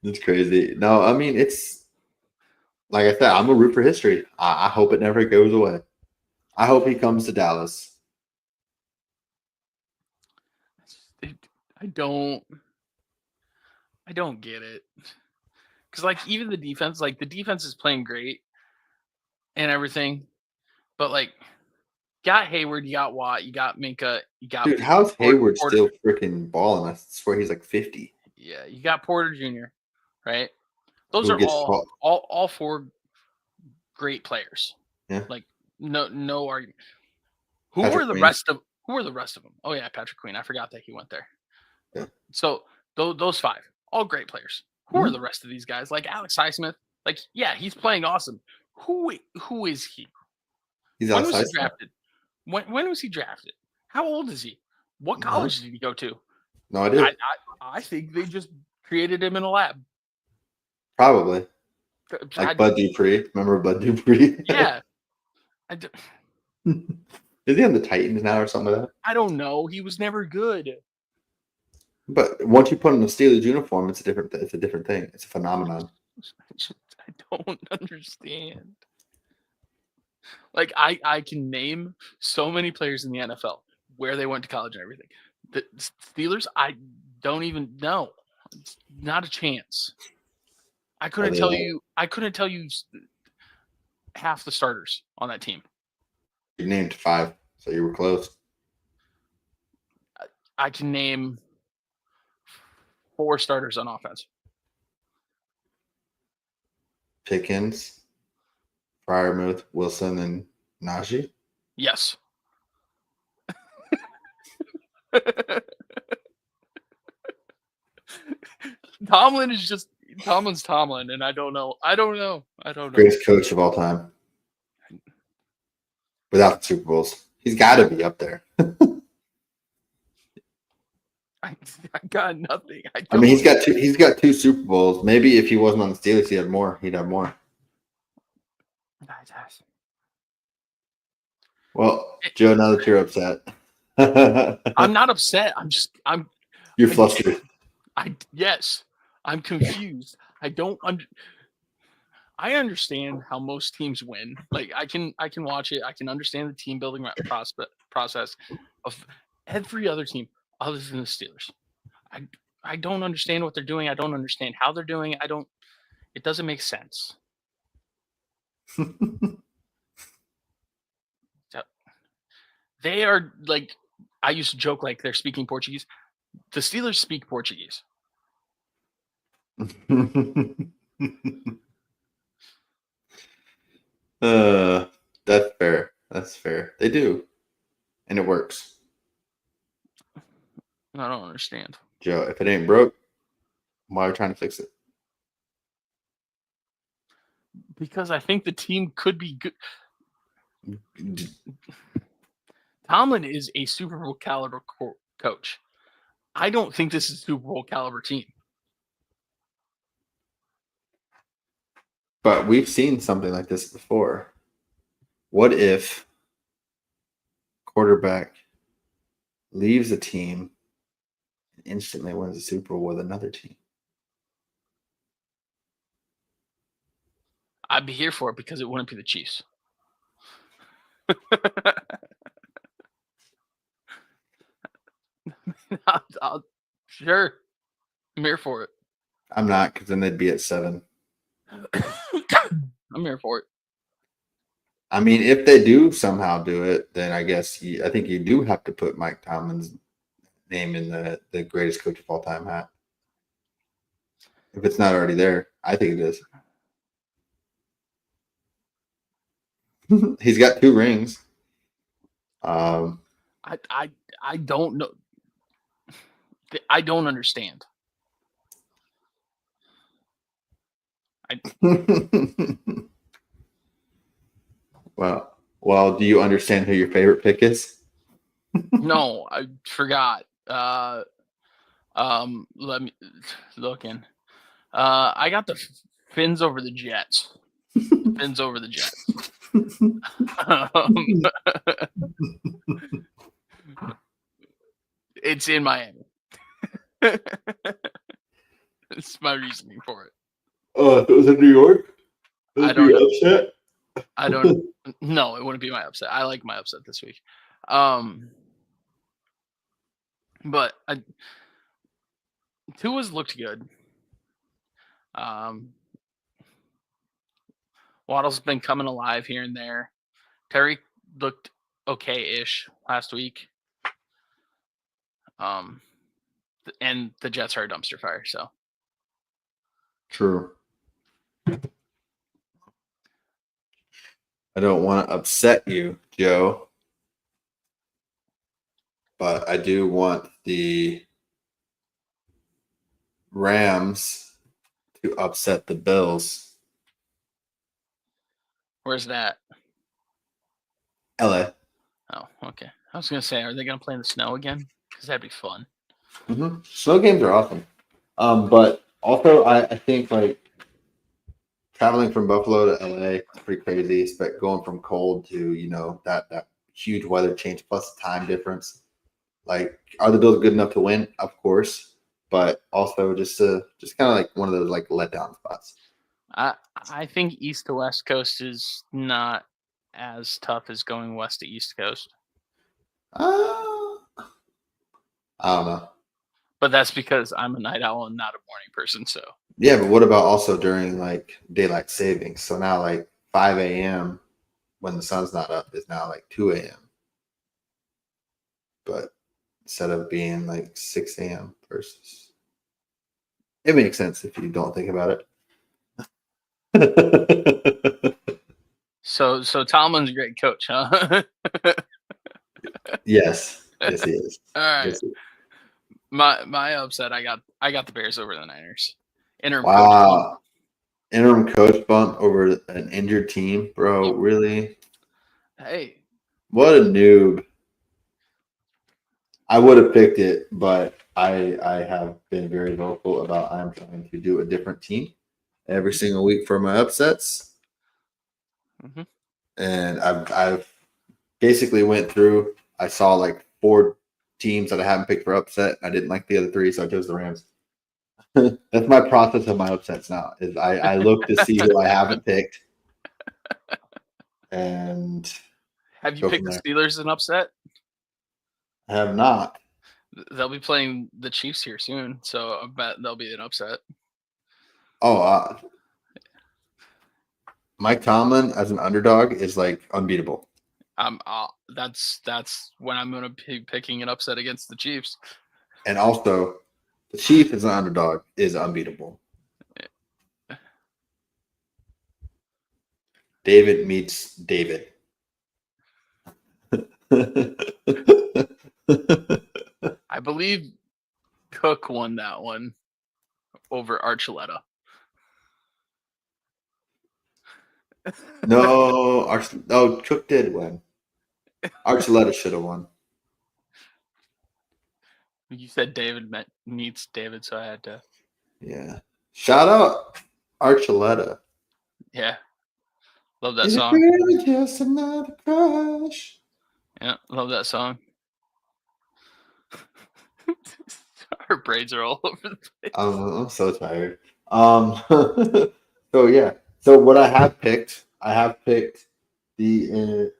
it's crazy. No, I mean, it's like I said, I'm a root for history. I hope it never goes away. I hope he comes to Dallas. I don't. I don't get it. Because like even the defense is playing great and everything, but like got Hayward, you got Watt, you got Minka, you got Dude, how's Hayward Porter. still freaking balling? I swear he's like 50. Yeah, you got Porter Jr. Right? Those Who are gets caught. all four great players. Yeah. Like no argument. Patrick Queen. Who are the rest of them? Oh yeah, Patrick Queen. I forgot that he went there. Yeah. So those five, all great players. Who are the rest of these guys? Like Alex Highsmith. Like yeah, he's playing awesome. Who is he? He's When was outside. he drafted? When was he drafted? How old is he? What college did he go to? No idea. I think they just created him in a lab. Probably. Like Bud Dupree. Remember Bud Dupree? Yeah. Is he on the Titans now or something like that? I don't know. He was never good. But once you put on the Steelers uniform, it's a different thing. It's a phenomenon. I don't understand. Like I can name so many players in the NFL where they went to college and everything. The Steelers, I don't even know. It's not a chance. I couldn't tell you half the starters on that team. You named 5, so you were close. I can name 4 starters on offense. Pickens, Freiermuth, Wilson, and Najee. Yes. Tomlin's Tomlin, and I don't know. Greatest coach of all time. Without the Super Bowls. He's got to be up there. I got nothing. I mean, he's got 2 Super Bowls. Maybe if he wasn't on the Steelers, he'd have more. Well, Joe, now that you're upset. I'm not upset. You're flustered. Yes. I'm confused. I understand how most teams win. Like I can watch it. I can understand the team building process of every other team other than the Steelers. I don't understand what they're doing. I don't understand how they're doing it. It doesn't make sense. They are like, I used to joke like they're speaking Portuguese. The Steelers speak Portuguese. That's fair. They do. And it works. I don't understand. Joe, if it ain't broke, why are we trying to fix it? Because I think the team could be good. D- Tomlin is a Super Bowl caliber coach. I don't think this is a Super Bowl caliber team. But we've seen something like this before. What if quarterback leaves a team and instantly wins the Super Bowl with another team? I'd be here for it because it wouldn't be the Chiefs. Sure. I'm here for it. I'm not, because then they'd be at 7. I'm here for it. I mean, if they do somehow do it, then I guess I think you do have to put Mike Tomlin's name in the greatest coach of all time hat. If it's not already there, I think it is. He's got 2 rings. I don't know. I don't understand. Well, do you understand who your favorite pick is? No, I forgot. Let me look in. I got the Fins over the Jets. Fins over the Jets. It's in Miami. It's my reasoning for it. Oh, if it was in New York, I don't know. upset. I don't. No, it wouldn't be my upset. I like my upset this week. But Tua's looked good. Waddle's been coming alive here and there. Terry looked okay-ish last week. And the Jets are a dumpster fire, so. True. I don't want to upset you, Joe, but I do want the Rams to upset the Bills. Where's that? LA. Oh, okay. I was gonna say, are they gonna play in the snow again? Because that'd be fun. Mm-hmm. Snow games are awesome. But also, I think like traveling from Buffalo to LA is pretty crazy. But going from cold to that huge weather change plus time difference. Like, are the Bills good enough to win? Of course, but also just kind of like one of those like letdown spots. I think East to West Coast is not as tough as going West to East Coast. I don't know. But that's because I'm a night owl and not a morning person. So Yeah, but what about also during like daylight savings? So now like 5 a.m. when the sun's not up is now like 2 a.m. But instead of being like 6 a.m. versus, it makes sense if you don't think about it. So Tomlin's a great coach, huh? Yes, he is. All right. Yes, he is. My upset, I got the Bears over the Niners. Interim coach bump. Wow. Interim coach bump over an injured team, bro. Yep. Really? Hey, What a noob. I would have picked it, but I have been very vocal about I'm trying to do a different team every single week for my upsets. Mm-hmm. And I've basically went through. I saw like 4 teams that I haven't picked for upset. I didn't like the other 3, so I chose the Rams. That's my process of my upsets now. Is I look to see who I haven't picked, and Have you go picked from the there. Steelers as an upset? I have not. They'll be playing the Chiefs here soon, so I bet they'll be an upset. Oh, Mike Tomlin as an underdog is like unbeatable. That's when I'm gonna be picking an upset against the Chiefs. And also, the Chief as an underdog is unbeatable. David meets David. I believe Cook won that one over Archuleta. No, Cook did win. Archuleta should have won. You said David meets David, so I had to. Yeah. Shout out Archuleta. Yeah. Love that Is it song. really just another crush? Yeah, love that song. Our braids are all over the place. I'm so tired. So yeah. So what I have picked the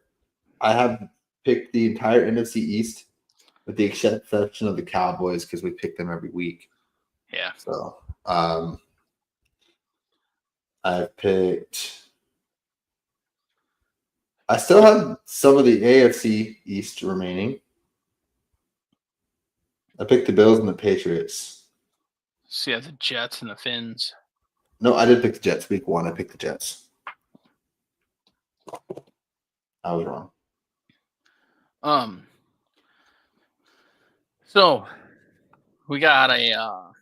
I have picked the entire NFC East with the exception of the Cowboys because we pick them every week. Yeah. So I picked. I still have some of the AFC East remaining. I picked the Bills and the Patriots. So yeah, the Jets and the Finns. No, I did pick the Jets. Week 1, I picked the Jets. I was wrong. So we got a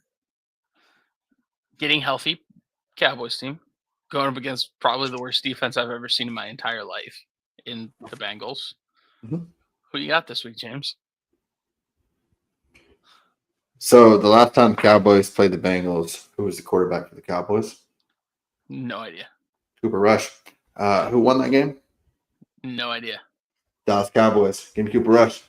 getting healthy Cowboys team going up against probably the worst defense I've ever seen in my entire life in the Bengals. Mhm. Who you got this week, James? So the last time Cowboys played the Bengals, who was the quarterback for the Cowboys? No idea. Cooper Rush. Who won that game? No idea. Dallas Cowboys. Give me Cooper Rush.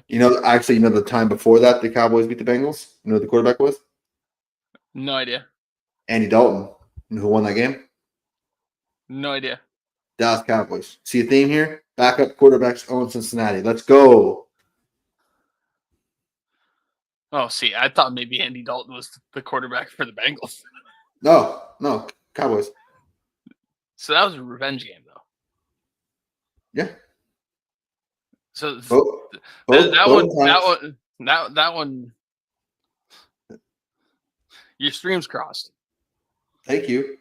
You know the time before that the Cowboys beat the Bengals? You know who the quarterback was? No idea. Andy Dalton. You know who won that game? No idea. Dallas Cowboys. See a theme here? Backup quarterbacks own Cincinnati. Let's go. Oh, see, I thought maybe Andy Dalton was the quarterback for the Bengals. No, Cowboys. So that was a revenge game, though. Yeah. So Both that one, your streams crossed. Thank you.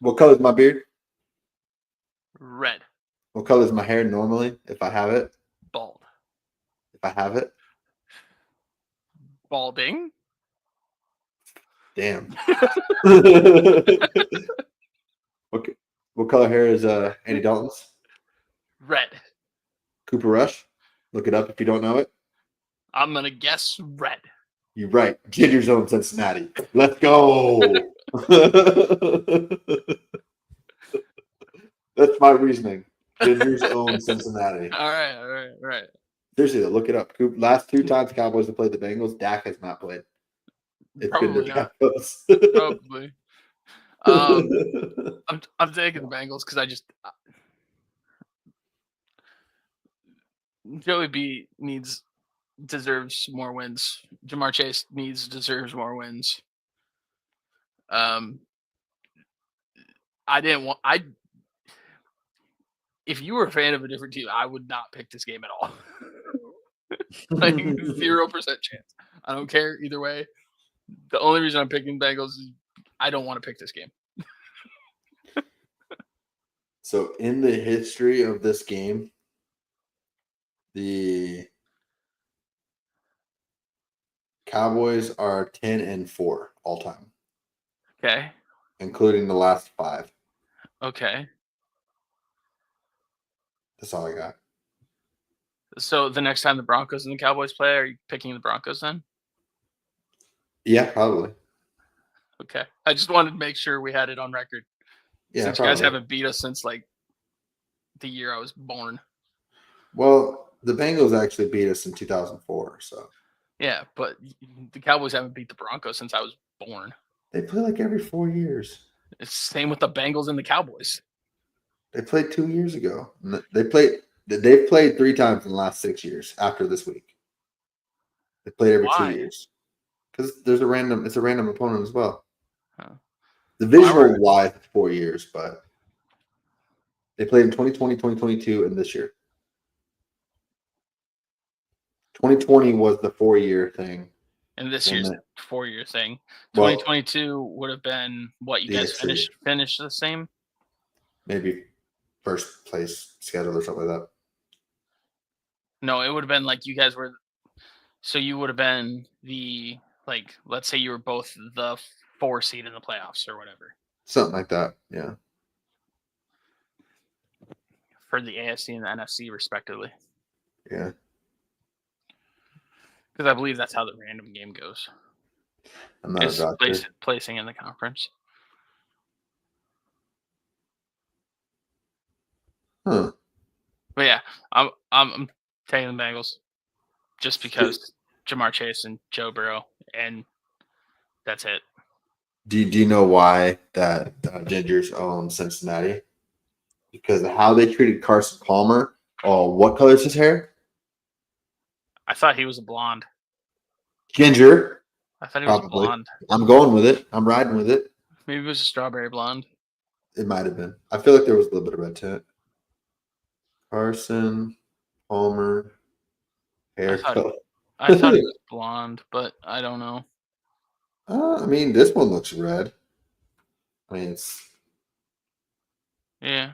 What color is my beard? Red. What color is my hair normally if I have it? Bald. If I have it? Balding. Damn. What color hair is Andy Dalton's? Red. Cooper Rush. Look it up if you don't know it. I'm gonna guess red. You're right. Ginger's own Cincinnati. Let's go. That's my reasoning. Ginger's own Cincinnati. All right. Seriously, though, look it up. Last 2 times Cowboys have played the Bengals, Dak has not played. It's Probably been not. the Cowboys. Probably. I'm taking the Bengals because I just Joey B deserves more wins. Jamar Chase deserves more wins. If you were a fan of a different team, I would not pick this game at all. Like 0% chance. I don't care either way. The only reason I'm picking Bengals is I don't want to pick this game. So in the history of this game, the Cowboys are 10-4 all time, Okay. including the last 5. Okay. That's all I got. So the next time the Broncos and the Cowboys play, are you picking the Broncos then? Yeah, probably. Okay. I just wanted to make sure we had it on record. Yeah, Since probably. you guys haven't beat us since like the year I was born. Well, the Bengals actually beat us in 2004, so. Yeah, but the Cowboys haven't beat the Broncos since I was born. They play like every 4 years. It's the same with the Bengals and the Cowboys. They played 2 years ago. They've played 3 times in the last 6 years after this week. They played every Why? 2 years. Because it's a random opponent as well. Huh. Divisional wise, 4 years, but they played in 2020, 2022, and this year. 2020 was the 4-year thing. And this year's 4-year thing. 2022 would have been what you guys finished the same? Maybe first place schedule or something like that. No, it would have been like you guys were. So you would have been the like. Let's say you were both the 4 seed in the playoffs or whatever Something like that. Yeah. for the AFC and the NFC respectively. Yeah. Because I believe that's how the random game goes. I'm not a It's doctor. placing in the conference. Huh. But yeah, I'm taking the Bengals just because Jamar Chase and Joe Burrow, and that's it. Do you know why that Gingers own Cincinnati? Because of how they treated Carson Palmer. Oh, what color is his hair? I thought he was a blonde. Ginger. I thought he was a Probably. blonde. I'm going with it. I'm riding with it. Maybe it was a strawberry blonde. It might have been. I feel like there was a little bit of red to it. Carson Palmer I hair thought color. I thought he was blonde, but I don't know. I mean, this one looks red. I mean, it's Yeah.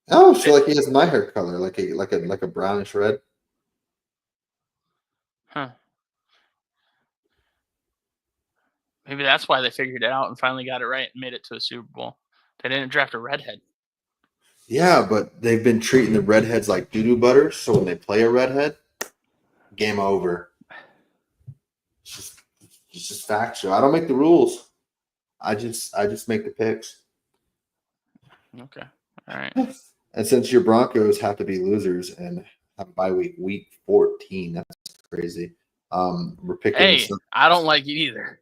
I feel like he has my hair color, like a brownish red. Huh. Maybe that's why they figured it out and finally got it right and made it to a Super Bowl. They didn't draft a redhead. Yeah, but they've been treating the redheads like doo-doo butter, so when they play a redhead, game over. It's just factual. I don't make the rules. I just make the picks. Okay. All right. And since your Broncos have to be losers and have a bye week 14, that's crazy. We're picking Hey, I don't like it either.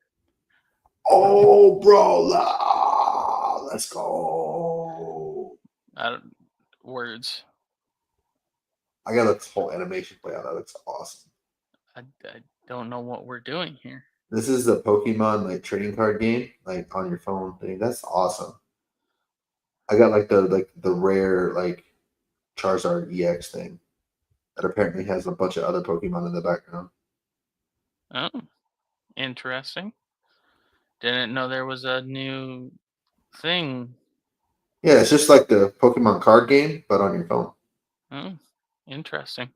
Oh, bro, let's go. Words. I got this whole animation play out. That looks awesome. I don't know what we're doing here. This is a Pokemon like trading card game, like on your phone thing. That's awesome. I got like the rare like Charizard EX thing that apparently has a bunch of other Pokemon in the background. Oh, interesting. Didn't know there was a new thing. Yeah, it's just like the Pokemon card game, but on your phone. Oh, interesting.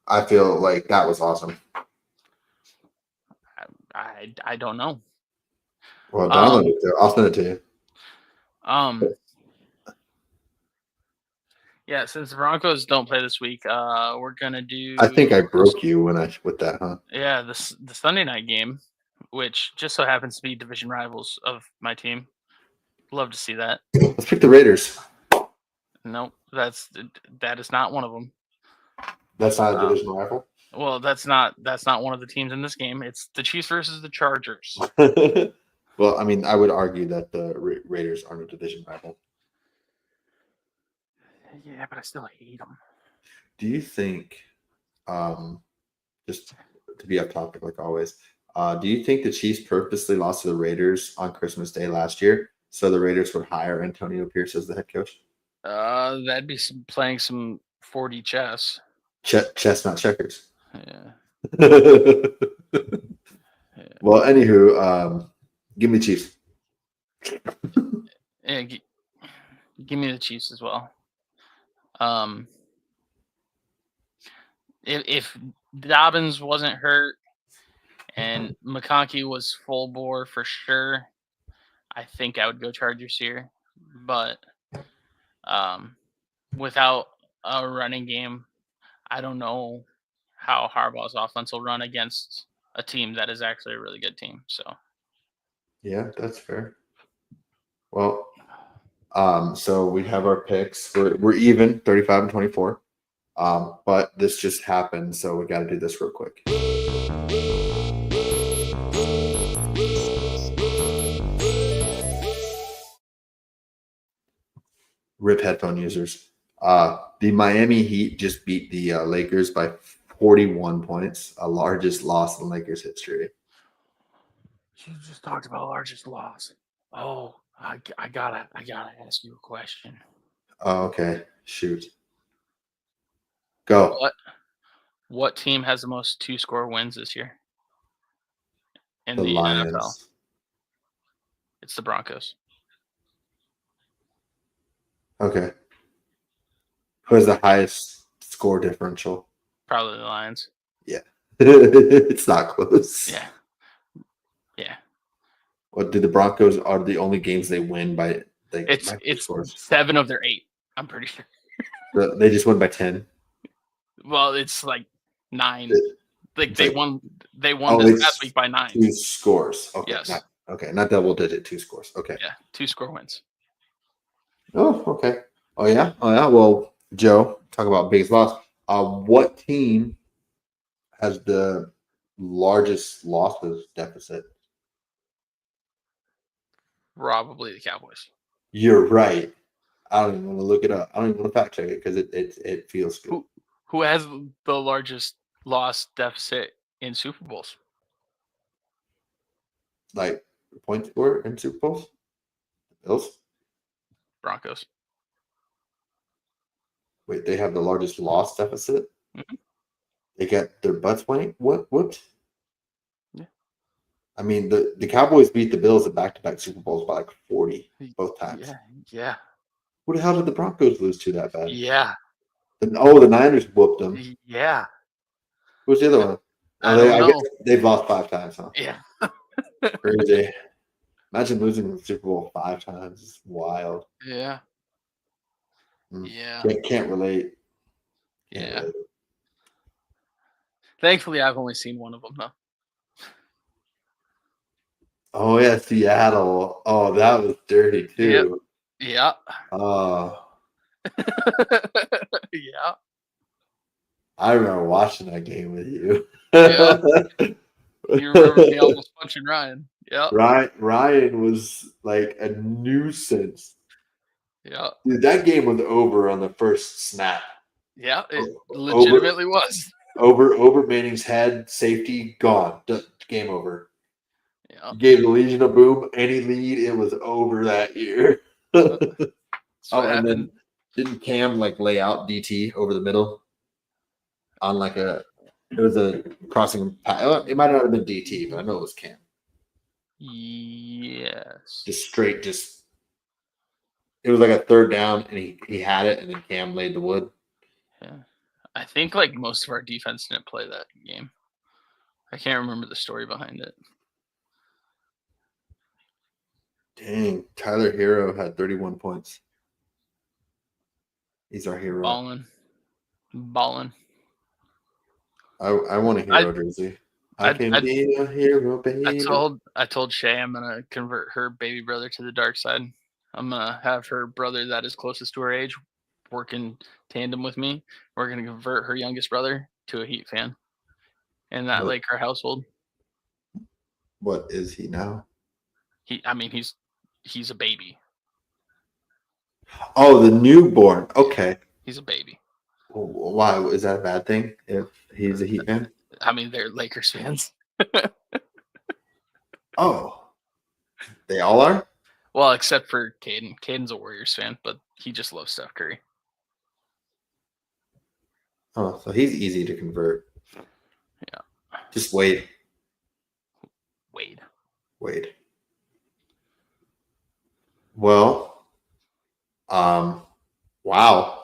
I feel like that was awesome. I don't know. Well, download it there. I'll send it to you. Yeah, since the Broncos don't play this week, we're gonna do. I think I broke you with that, huh? Yeah, the Sunday night game, which just so happens to be division rivals of my team. Love to see that. Let's pick the Raiders. Nope, that is not one of them. That's not a division rival. Well, that's not one of the teams in this game. It's the Chiefs versus the Chargers. Well, I mean, I would argue that the Raiders aren't a division rival. Yeah, but I still hate them. Do you think, just to be off topic like always, do you think the Chiefs purposely lost to the Raiders on Christmas Day last year so the Raiders would hire Antonio Pierce as the head coach? That'd be playing some 4D chess. Chess, not checkers. Yeah. Well, anywho, give me the Chiefs. Yeah, give me the Chiefs as well. If Dobbins wasn't hurt and McConkey was full bore for sure, I think I would go Chargers here. But without a running game, I don't know how Harbaugh's offense will run against a team that is actually a really good team. So Yeah, that's fair. Well, so we have our picks. We're even 35 and 24. But this just happened, so we got to do this real quick. Rip headphone users. The Miami Heat just beat the Lakers by 41 points, a largest loss in Lakers history. you just talked about largest loss. Oh, I gotta ask you a question. Oh, okay, shoot, go. What team has the most 2-score wins this year in The the NFL? Lions. It's the Broncos. Okay. Who has the highest score differential? Probably the Lions. It's not close. Yeah. Yeah. What do the Broncos are the only games they win by by two It's scores? 7 of their 8. I'm pretty sure. They just win by 10. Well, it's like 9. Like It's they like- won Oh, this it's past week by 9. 2 scores. Okay. Yes. Not double digit, 2 scores. Okay. Yeah, 2 score wins. Oh, okay. Oh yeah. Well, Joe, talk about biggest loss. What team has the largest losses deficit? Probably the Cowboys. You're right. I don't even want to look it up. I don't even want to fact check it because it feels good. Who has the largest loss deficit in Super Bowls? Like point score in Super Bowls? Bills? Broncos. Wait, they have the largest loss deficit? Mhm. They got their butts whacked? What? Yeah. I mean, the Cowboys beat the Bills at back-to-back Super Bowls by like 40 both times. Yeah. What the hell did the Broncos lose to that bad? Yeah. The Niners whooped them. Yeah. Who's the other one? I don't I know. guess they've lost 5 times, huh? Yeah. Crazy. Imagine losing the Super Bowl 5 times. It's wild. Yeah. Mm. Yeah. Can't relate. Can't Yeah. relate. Thankfully, I've only seen one of them though. Oh yeah, Seattle. Oh, that was dirty too. Yeah. Oh, Yeah. I remember watching that game with you. Yeah. You remember me almost punching Ryan. Yeah. Ryan was like a nuisance. Yeah. Dude, that game was over on the first snap. Yeah. It Over legitimately was. over Manning's head, safety gone. Game over. Yeah. Gave the Legion a boom, any lead, it was over that year. That's what And happened. then didn't Cam like lay out DT over the middle on like it was a crossing path. It might not have been DT, but I know it was Cam. Yes. Just straight, it was like a third down, and he had it, and then Cam laid the wood. Yeah. I think like most of our defense didn't play that game. I can't remember the story behind it. Dang, Tyler Hero had 31 points. He's our hero. Ballin'. I want a hero jersey. I can be a hero, baby. I told Shay I'm gonna convert her baby brother to the dark side. I'm gonna have her brother that is closest to her age work in tandem with me. We're gonna convert her youngest brother to a Heat fan in that Laker household. What is he now? He's a baby. Oh, the newborn. Okay. He's a baby. Why? Is that a bad thing if he's a Heat fan? I mean, they're Lakers fans. Oh, they all are? Well, except for Caden. Caden's a Warriors fan, but he just loves Steph Curry. Oh, so he's easy to convert. Yeah. Just wait. Wade. Well, wow.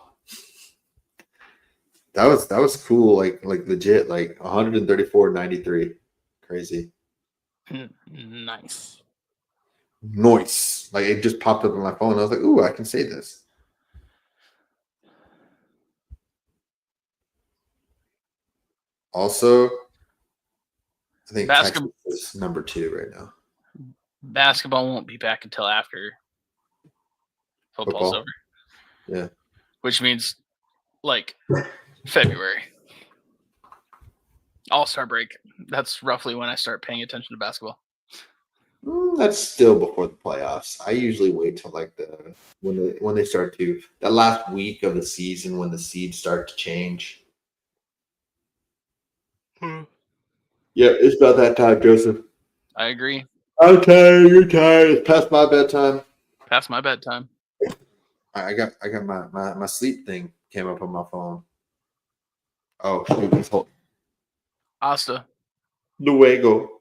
That was cool, like legit, like 134.93. Crazy. Nice. Noise. Like it just popped up on my phone. I was like, ooh, I can say this. Also, I think Texas is number 2 right now. Basketball won't be back until after football's over. Yeah. Which means like February. All-Star break. That's roughly when I start paying attention to basketball. That's still before the playoffs. I usually wait till like when they start to that last week of the season when the seeds start to change. Yeah, it's about that time, Joseph. I agree. I'm tired. You're tired. It's past my bedtime. Past my bedtime. I got my sleep thing came up on my phone. Oh shoot! Hold. Asta. Luego.